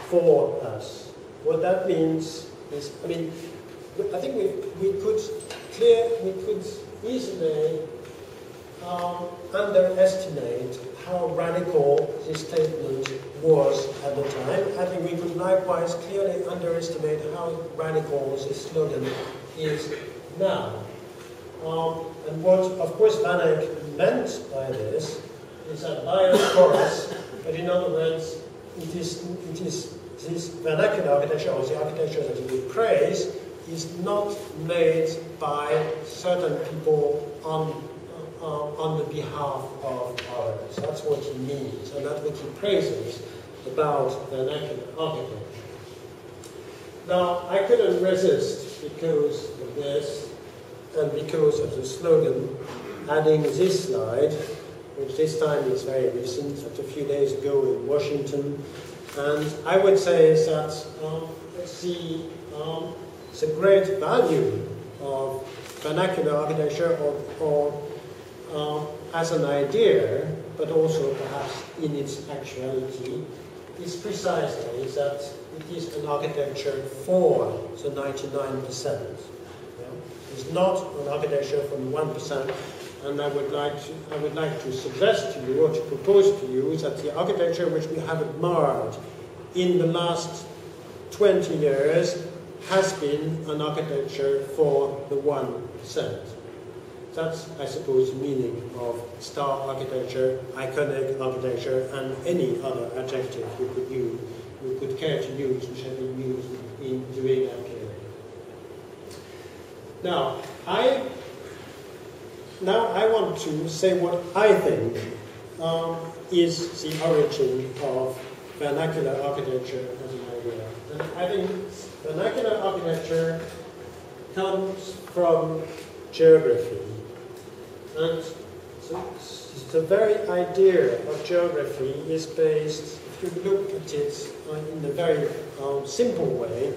for us. What that means is, I mean, I think we could easily underestimate how radical this statement was at the time. I think we could likewise clearly underestimate how radical this slogan is now. And what, of course, Van Eyck meant by this is that by us for us, but in other words, it is this vernacular architecture, or the architecture that he would praise, is not made by certain people on the behalf of others. That's what he means, and that's what he praises about vernacular architecture. Now, I couldn't resist, because of this, and because of the slogan, adding this slide, which this time is very recent, just a few days ago in Washington. And I would say that the great value of vernacular architecture, or as an idea, but also perhaps in its actuality, is precisely that it is an architecture for the 99%. Yeah? It's not an architecture for the 1%. And I would like to suggest to you, or to propose to you, that the architecture which we have admired in the last 20 years has been an architecture for the 1%. That's, I suppose, the meaning of star architecture, iconic architecture, and any other adjective you could use, you could care to use, which have been used during that period. Now I want to say what I think is the origin of vernacular architecture as an idea. And I think vernacular architecture comes from geography. And so the very idea of geography is based, if you look at it in a very simple way,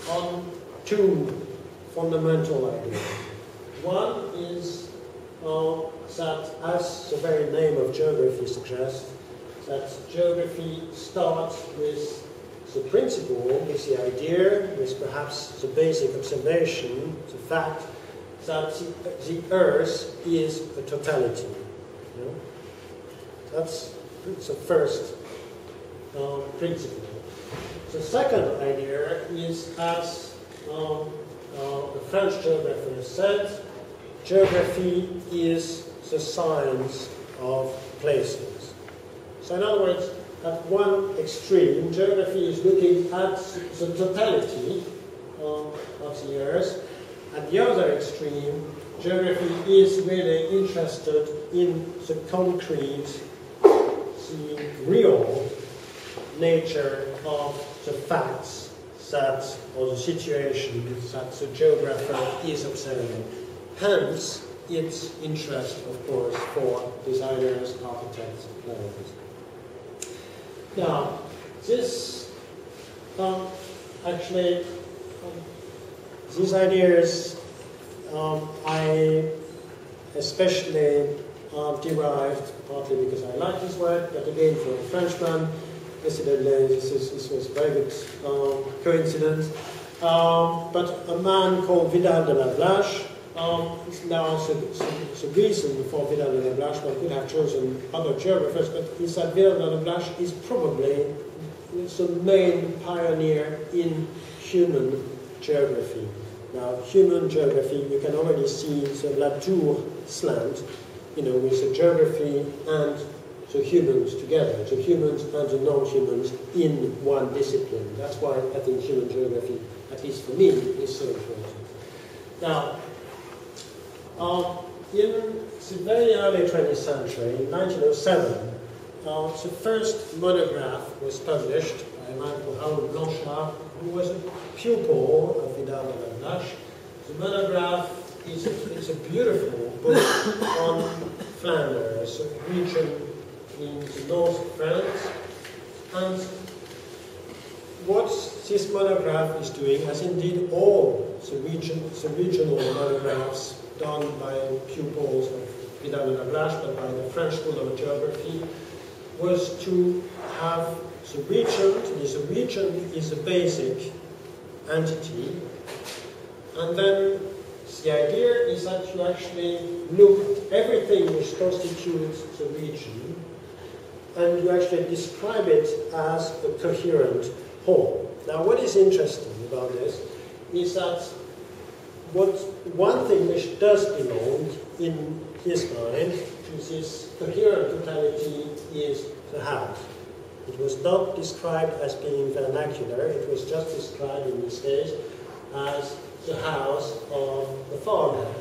on two fundamental ideas. One is that, as the very name of geography suggests, that geography starts with the principle, with the idea, with perhaps the basic observation, the fact that the Earth is a totality. You know? That's the first principle. The second idea is, as the French geographer said, geography is the science of places. So in other words, at one extreme, geography is looking at the totality of the Earth. At the other extreme, geography is really interested in the concrete, the real nature of the facts that, or the situation that the geographer is observing. Hence, its interest, of course, for designers, architects, and planners. Now, this actually, these ideas I especially derived, partly because I like his work, but again for a Frenchman, incidentally, this was a very good coincidence. But a man called Vidal de la Blache, now the reason for Vidal de la Blache, one could have chosen other geographers, but is that Vidal de la Blache is probably the main pioneer in human geography. Now, human geography, you can already see the Latour slant, you know, with the geography and the humans together, the humans and the non-humans in one discipline. That's why I think human geography, at least for me, is so important. Now, in the very early 20th century, in 1907, the first monograph was published by a man called Raoul Blanchard, who was a pupil of Vidal de la Blache. The monograph is a beautiful book on Flanders, a region in the north of France. And what this monograph is doing, as indeed all the regional monographs done by pupils of Vidal de la Blache, but by the French School of Geography, was to have the region. The region is a basic entity, and then the idea is that you actually look at everything which constitutes the region, and you actually describe it as a coherent whole. Now, what is interesting about this is that one thing which does belong in his mind to this coherent totality is the house. It was not described as being vernacular, it was just described in this case as the house of the farmhand.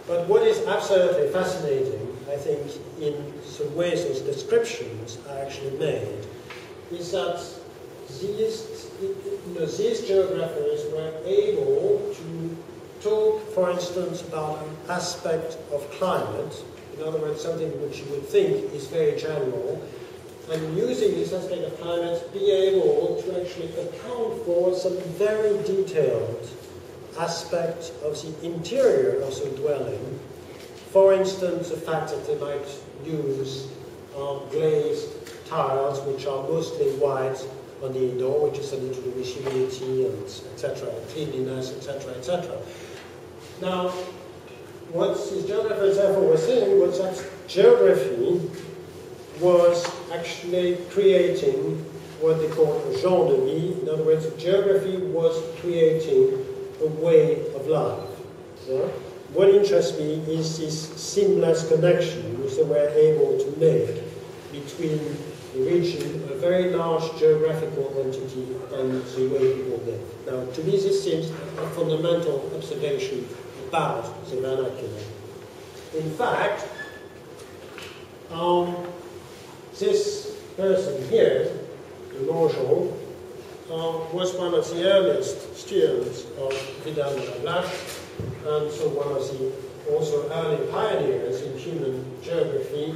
But what is absolutely fascinating, I think, in the way those descriptions are actually made, is that these geographers were able to talk, for instance, about an aspect of climate, in other words, something which you would think is very general, and using this aspect of climate, be able to actually account for some very detailed aspect of the interior of the dwelling. For instance, the fact that they might use glazed tiles, which are mostly white on the door, which is something to do with humidity and etc., cleanliness, etc., etc. Now, what these geographers therefore were saying was that geography was actually creating what they call a genre de vie. In other words, geography was creating a way of life. Yeah? what interests me is this seamless connection which they were able to make between the region, a very large geographical entity, and the way people live. Now, to me, this seems a fundamental observation about the vernacular. In fact, this person here, Longeon, was one of the earliest students of Vidal-Lablache, and so one of the also early pioneers in human geography.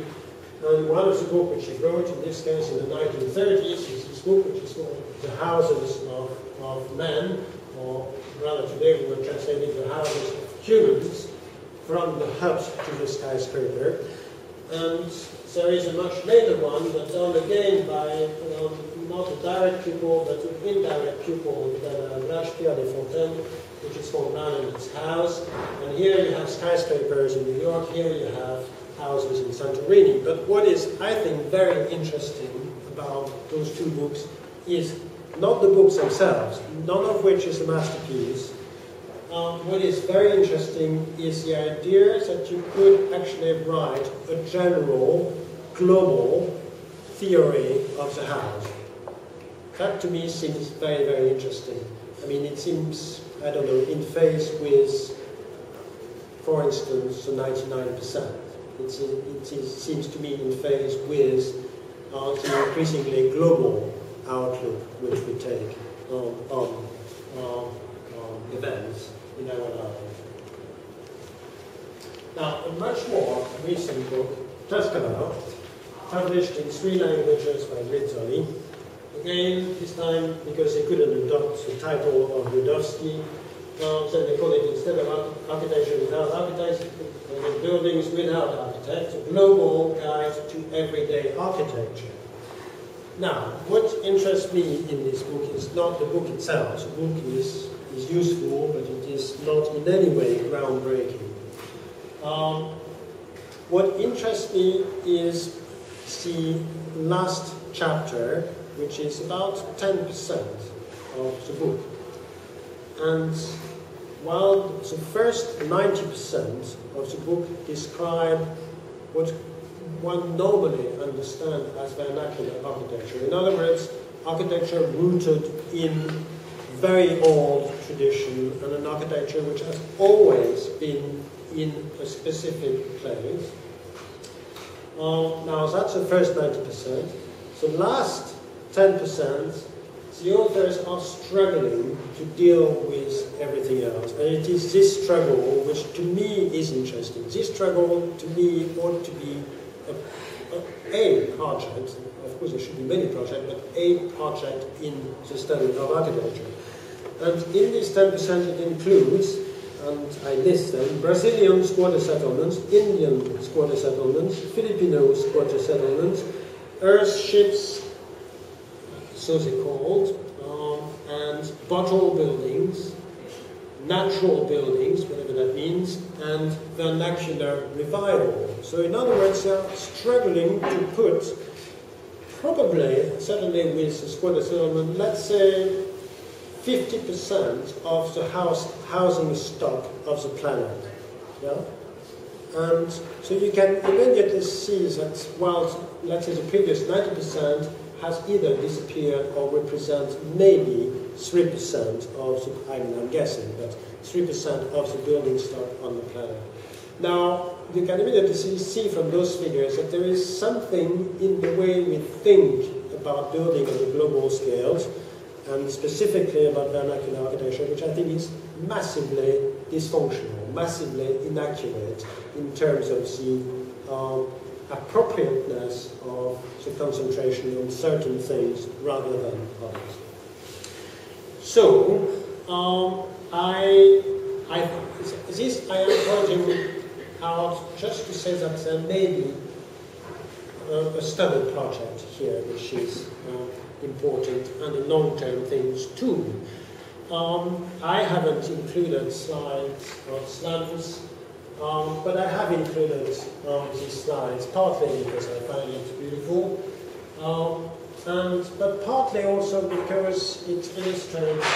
And one of the books which he wrote, in this case in the 1930s, is this book which is called The Houses of Men, or rather today we would translate it The Houses of Humans, from the hut to the skyscraper. And there is a much later one that's done again by not a direct pupil, but an indirect pupil, Pierre de Fontaine, which is called Man and Its House. And here you have skyscrapers in New York, here you have houses in Santorini. But what is, I think, very interesting about those two books is not the books themselves, none of which is a masterpiece. What is very interesting is the idea that you could actually write a general, global theory of the house. That to me seems very, very interesting. I mean, it seems, I don't know, in phase with, for instance, the 99%. It seems to me in phase with the increasingly global outlook which we take on events in our life. Now, a much more recent book, Tuscana, published in 3 languages by Rizzoli. Again, this time because they couldn't adopt the title of Rudowski, so they call it, instead of architecture without architects, buildings without architects, a global guide to everyday architecture. Now, what interests me in this book is not the book itself. The book is useful, but it is not in any way groundbreaking. What interests me is the last chapter, which is about 10% of the book. And while the first 90% of the book describe what one normally understands as vernacular architecture. In other words, architecture rooted in very old tradition and an architecture which has always been in a specific place. Now that's the first 90%. The last 10%, the authors are struggling to deal with everything else. And it is this struggle which to me is interesting. This struggle to me ought to be a project. Of course there should be many projects, but a project in the study of architecture. And in this 10% it includes, and I list them, Brazilian squatter settlements, Indian squatter settlements, Filipino squatter settlements, earthships, so they're called, and bottle buildings, natural buildings, whatever that means, and vernacular revival. So in other words, they are struggling to put, probably, certainly with the squatter settlement, let's say 50% of the housing stock of the planet. Yeah? And so you can immediately see that while, let's say, the previous 90% has either disappeared or represents maybe 3% of the, I'm guessing, but 3% of the building stock on the planet. Now, you can immediately see from those figures that there is something in the way we think about building on a global scale, and specifically about vernacular architecture, which I think is massively dysfunctional, massively inaccurate in terms of the appropriateness of the concentration on certain things rather than others. So, I am pointing out just to say that there may be a study project here which is important and a long-term things too. I haven't included slides or slams, but I have included these slides partly because I find it beautiful, but partly also because it illustrates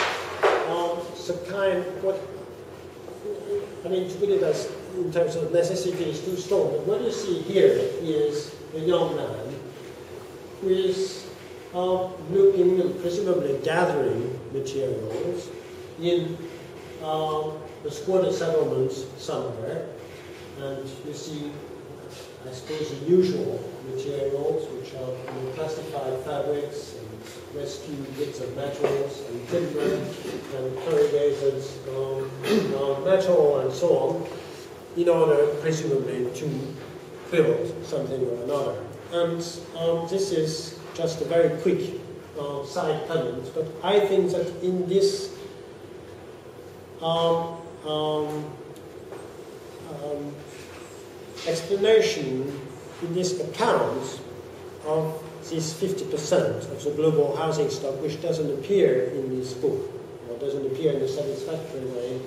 the kind, I mean, to put it as in terms of necessity is too strong, but what you see here is a young man who is looking and presumably gathering materials in the squatter settlements somewhere, and you see, I suppose, the usual materials, which are classified fabrics and rescued bits of metals and timber and corrugated metal and so on, in order, presumably, to build something or another. And this is just a very quick side comment, but I think that in this explanation, in this account of this 50% of the global housing stock, which doesn't appear in this book, or doesn't appear in a satisfactory way,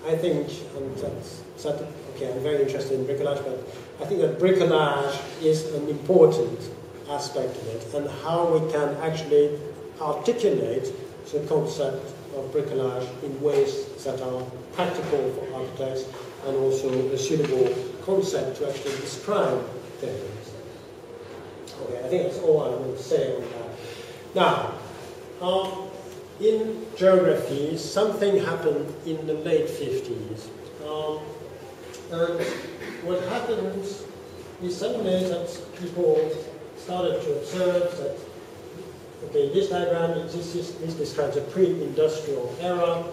I think, and okay, I'm very interested in bricolage, but I think that bricolage is an important aspect of it, and how we can actually articulate the concept of bricolage in ways that are practical for architects, and also a suitable concept to actually describe things. Okay, I think that's all I want to say on that. Now, in geography, something happened in the late 50s. And what happened is suddenly that people started to observe that, okay, this diagram, this describes a pre-industrial era,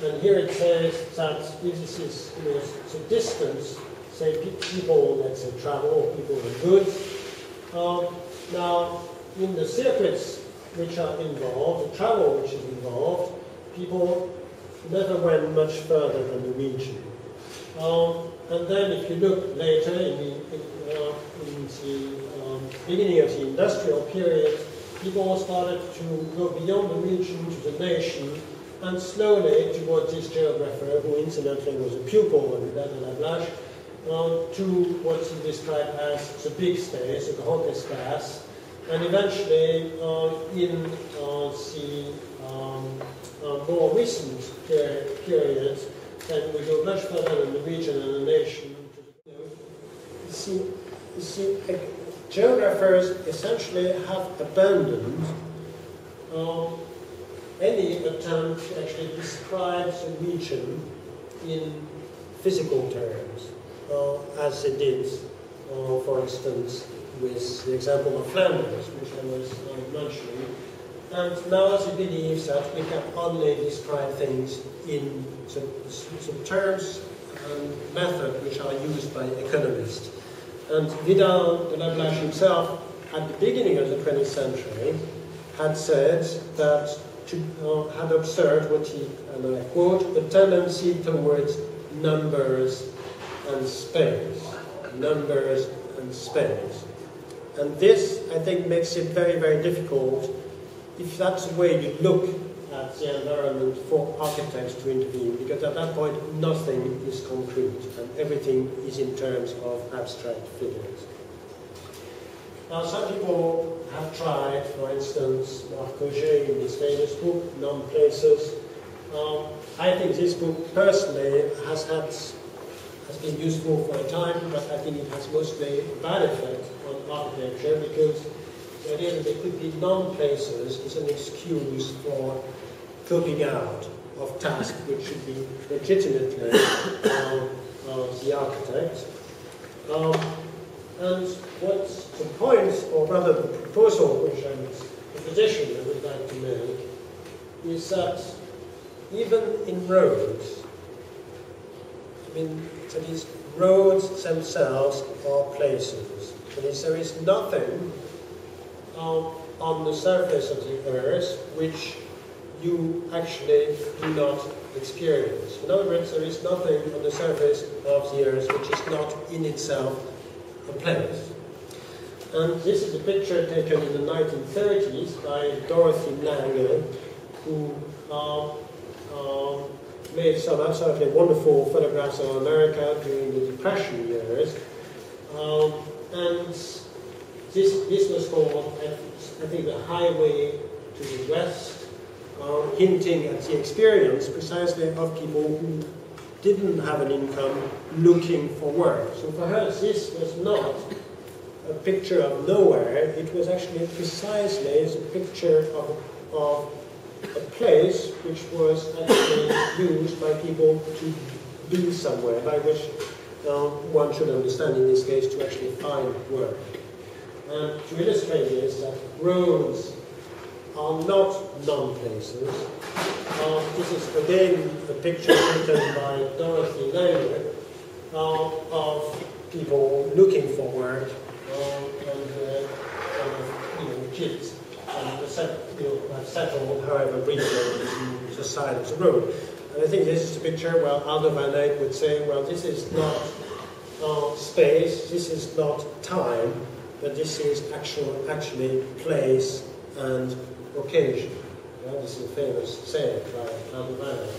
and here it says that if this is the distance, say people, let's say, travel, or people and goods. Now, in the circuits which are involved, the travel which is involved, people never went much further than the region. And then if you look later in the beginning of the industrial period, people started to go beyond the region to the nation, and slowly towards this geographer, who incidentally was a pupil of Lecture, to what he described as the big space, the grand espace, and eventually in the more recent period, then we go much further in the region and the nation. You see, geographers essentially have abandoned any attempt to actually describe the region in physical terms, as they did, for instance, with the example of Flanders, which I was mentioning. And now they believe that we can only describe things in some terms and method which are used by economists. And Vidal de Lablache himself, at the beginning of the 20th century, had said that, had observed what he, and I quote, a tendency towards numbers and space. Numbers and space. And this, I think, makes it very, very difficult, if that's the way you look at the environment, for architects to intervene, because at that point nothing is concrete and everything is in terms of abstract figures. Now, some people have tried, for instance, Marc Auger in his famous book, Non-Places. I think this book personally has been useful for a time, but I think it has mostly a bad effect on architecture, because the idea that there could be non-places is an excuse for coping out of tasks which should be legitimately the architect. And what's the point, or rather the proposal, the position I would like to make, is that even in roads, I mean, that is, roads themselves are places. That is, there is nothing on the surface of the earth which you actually do not experience. In other words, there is nothing on the surface of the earth which is not in itself a place. And this is a picture taken in the 1930s by Dorothy Lange, who made some absolutely wonderful photographs of America during the Depression years. And this was called, I think, the highway to the west, hinting at the experience precisely of people who didn't have an income looking for work. So for her, this was not a picture of nowhere. It was actually precisely a picture of a place which was actually used by people to be somewhere, by which one should understand in this case to actually find work. And to illustrate this, that roads are not non-places. This is again a picture written by Dorothy Langer of people looking for work and kids and settled, however briefly, in the side of the road. And I think this is a picture where Aldo van Eyck would say, well, this is not space, this is not time, but this is actually place and occasion. This is a famous saying by Aldo van Eyck.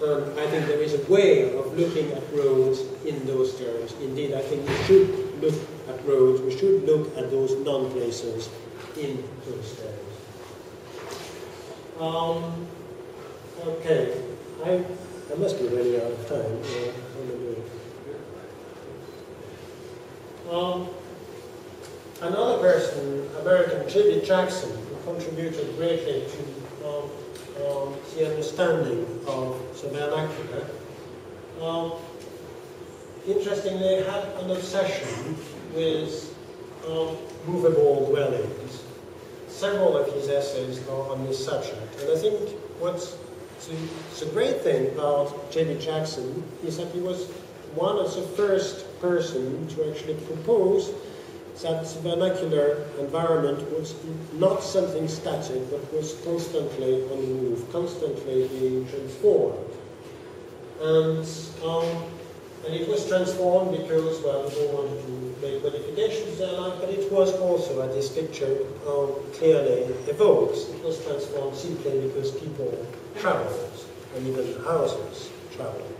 And I think there is a way of looking at roads in those terms. Indeed, I think we should look at roads, we should look at those non-places in those terms. Okay, I must be running out of time. Another person, American J.B. Jackson, who contributed greatly to the understanding of the vernacular, interestingly had an obsession with movable dwellings. Several of his essays are on this subject, and I think what's the great thing about J.B. Jackson is that he was one of the first person to actually propose that the vernacular environment was not something static, but was constantly on the move, constantly being transformed. And it was transformed because, well, people wanted to make modifications to their life, but it was also, as this picture clearly evokes, it was transformed simply because people traveled, and even houses traveled.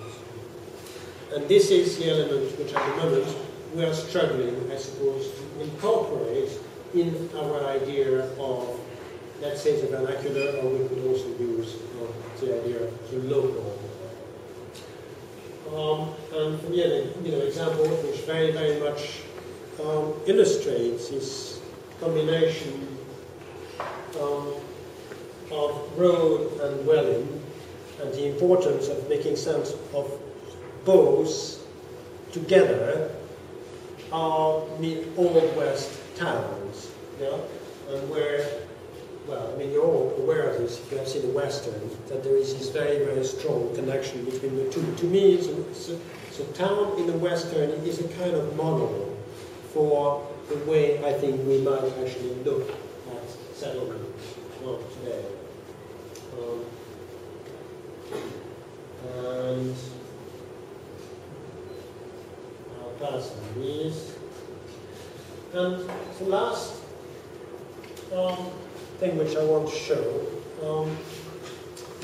And this is the element which at the moment we are struggling, I suppose, to incorporate in our idea of, let's say, the vernacular, or we could also use the idea of the local. And for me, an example which very, very much illustrates this combination of road and dwelling, and the importance of making sense of both together, are the Old West towns, yeah? And where, well, I mean, you're all aware of this if you have seen the Western, that there is this very, very strong connection between the two. To me, the town in the Western is a kind of model for the way I think we might actually look at settlement today. And I'll pass on these. And the last thing which I want to show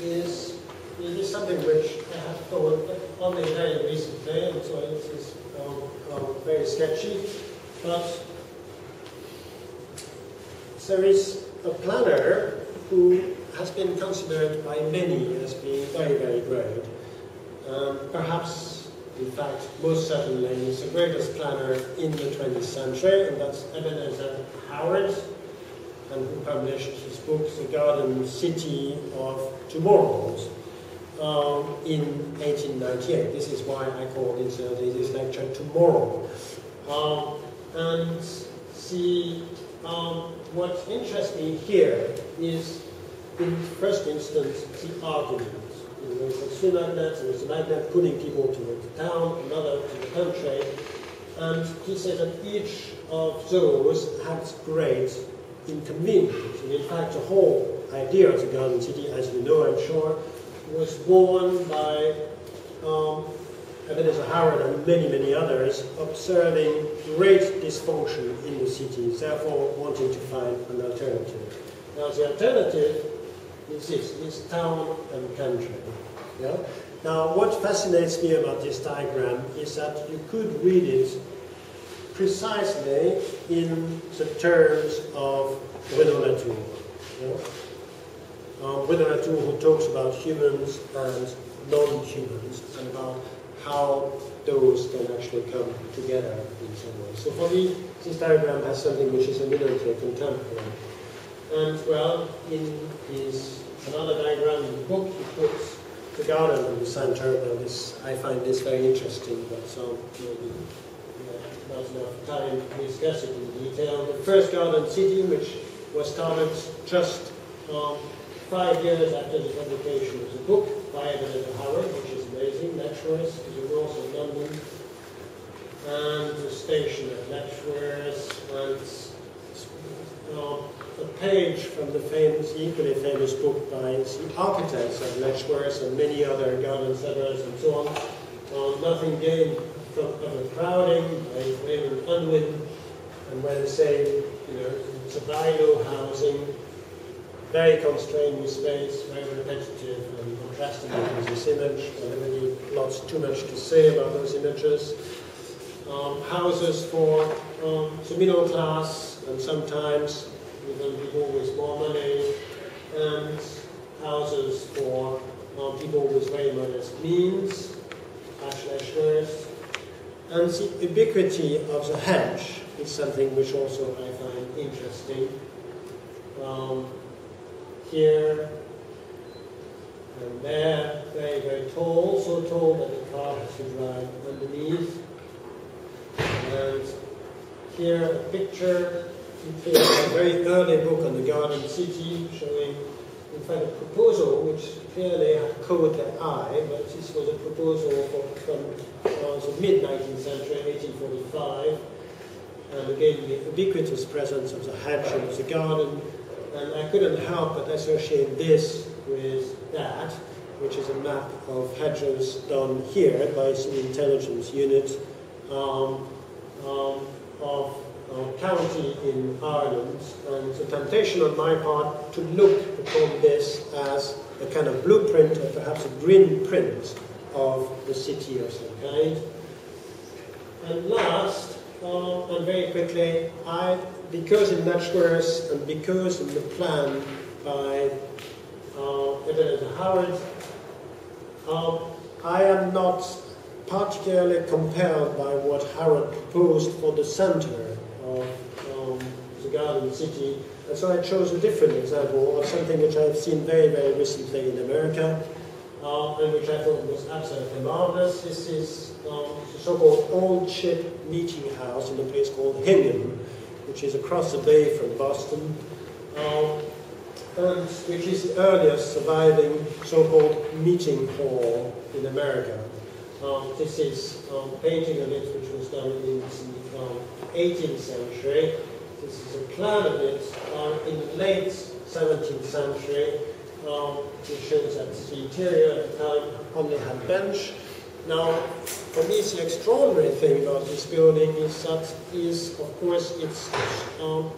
is something which I have thought only very recently, and so it is very sketchy, but there is a planner who has been considered by many as being very, very great. Perhaps, in fact, most certainly is the greatest planner in the 20th century, and that's Ebenezer Howard, and who published his book, The Garden City of Tomorrows, in 1898. This is why I call this lecture Tomorrow. And what interests me here is, in first instance, the argument. There's a two magnets, there's a magnet pulling people to the town, another to the country, and he said that each of those had great inconvenience. And in fact, the whole idea of the Garden City, as you know, I'm sure, was born by Ebenezer Howard and many, many others observing great dysfunction in the cities, therefore wanting to find an alternative. Now, the alternative is this town and country. Yeah? Now, what fascinates me about this diagram is that you could read it precisely in the terms of Renaud Latour. Yeah? Renaud Latour, who talks about humans and non-humans, and about how those can actually come together in some way. So for me, this diagram has something which is eminently contemporary. And well, in his another diagram in the book, he puts the garden in the center. Now I find this very interesting, but so maybe not enough time to discuss it in detail. The first garden city, which was started just 5 years after the publication of the book by Ebenezer Howard, which is amazing, lecturers to the north of London, and the station at lecturers, and a page from the equally famous book by the architects of lecturers and many other garden settlers and so on, Nothing Gained from Overcrowding by Raymond Unwin, and where they say, it's a silo housing, very constrained with space, very repetitive and contrasting with this image. I don't really lots too much to say about those images. Houses for the middle class and sometimes even people with more money, and houses for people with very modest means, lecturers. And the ubiquity of the hedge is something which also I find interesting. Here and there, very, very tall, so tall that the car has to drive underneath. And here a picture, a very early book on the garden city, showing, in fact, a proposal which clearly caught the eye, but this was a proposal from the mid-19th century, 1845, and again the ubiquitous presence of the hedge and of the garden. And I couldn't help but associate this with that, which is a map of hedges done here by the intelligence unit of county in Ireland. And the temptation on my part to look upon this as a kind of blueprint or perhaps a green print of the city of some kind. And last, and very quickly, because in Lecturers and because in the plan by Ebenezer Howard, I am not particularly compelled by what Howard proposed for the center of the garden city, and so I chose a different example of something which I've seen very, very recently in America, and which I thought was absolutely marvelous. This is the so-called Old Ship Meeting House in a place called Hingham, which is across the bay from Boston, and which is the earliest surviving so-called meeting hall in America. This is painting of it, which was done in the 18th century. This is a plan of it in the late 17th century, which shows that the interior at the time only had bench. Now, for me, the extraordinary thing about this building is that of course, its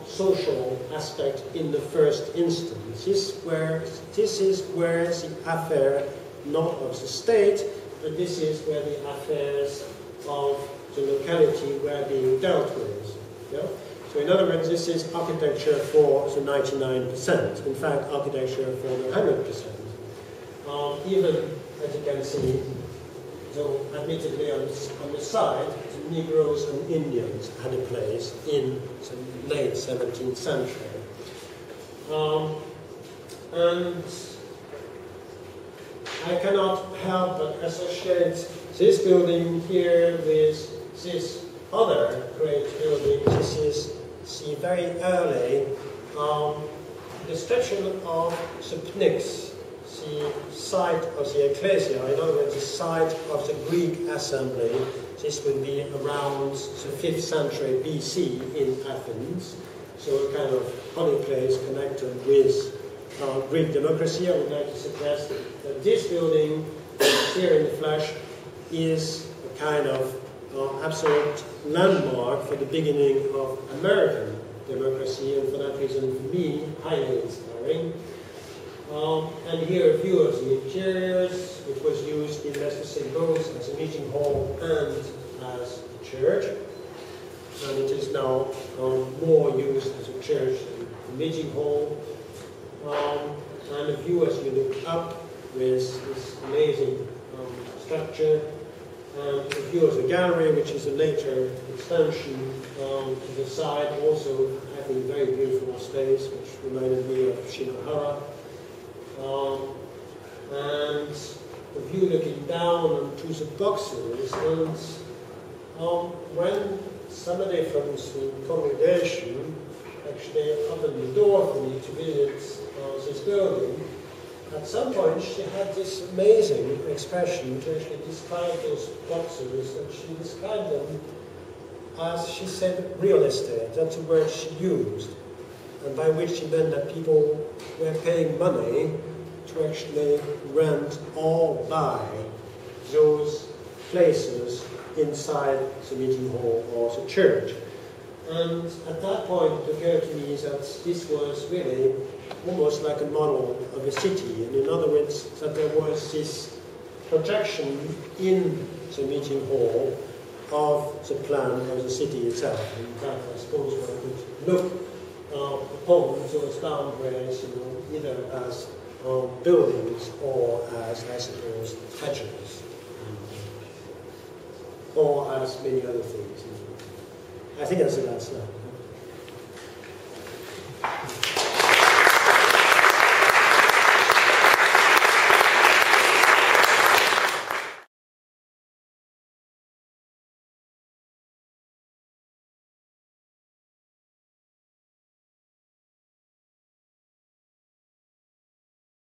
social aspect in the first instance. This is where the affair, not of the state, but this is where the affairs of the locality were being dealt with. Yeah? So in other words, this is architecture for the 99%. In fact, architecture for the 100%. Even, as you can see, so admittedly on the side, the Negroes and Indians had a place in the late 17th century. And I cannot help but associate this building here with this other great building. This is the very early description of the Pnyx, the site of the ecclesia, in other words, the site of the Greek assembly. This would be around the 5th century BC in Athens, so a kind of holy place connected with Greek democracy. I would like to suggest that this building, here in the flesh, is a kind of absolute landmark for the beginning of American democracy, and for that reason, for me, highly inspiring. And here a view of the interiors, which was used, needless to say, both as a meeting hall and as a church. And it is now more used as a church than a meeting hall. And a view as you look up with this amazing structure. The view of the gallery, which is a later extension to the side, also having very beautiful space, which reminded me of Shinohara. And the view looking down onto the boxes. And when somebody from the congregation actually opened the door for me to visit this building, at some point she had this amazing expression to actually describe those boxes, and she described them as, she said, real estate. That's the word she used, and by which she meant that people were paying money to actually rent or buy those places inside the meeting hall or the church. And at that point it occurred to me that this was really almost like a model of a city, and in other words that there was this projection in the meeting hall of the plan of the city itself. In fact, I suppose one could look upon those boundaries, either as buildings or as, I suppose, statues, or as many other things. I think that's the last slide.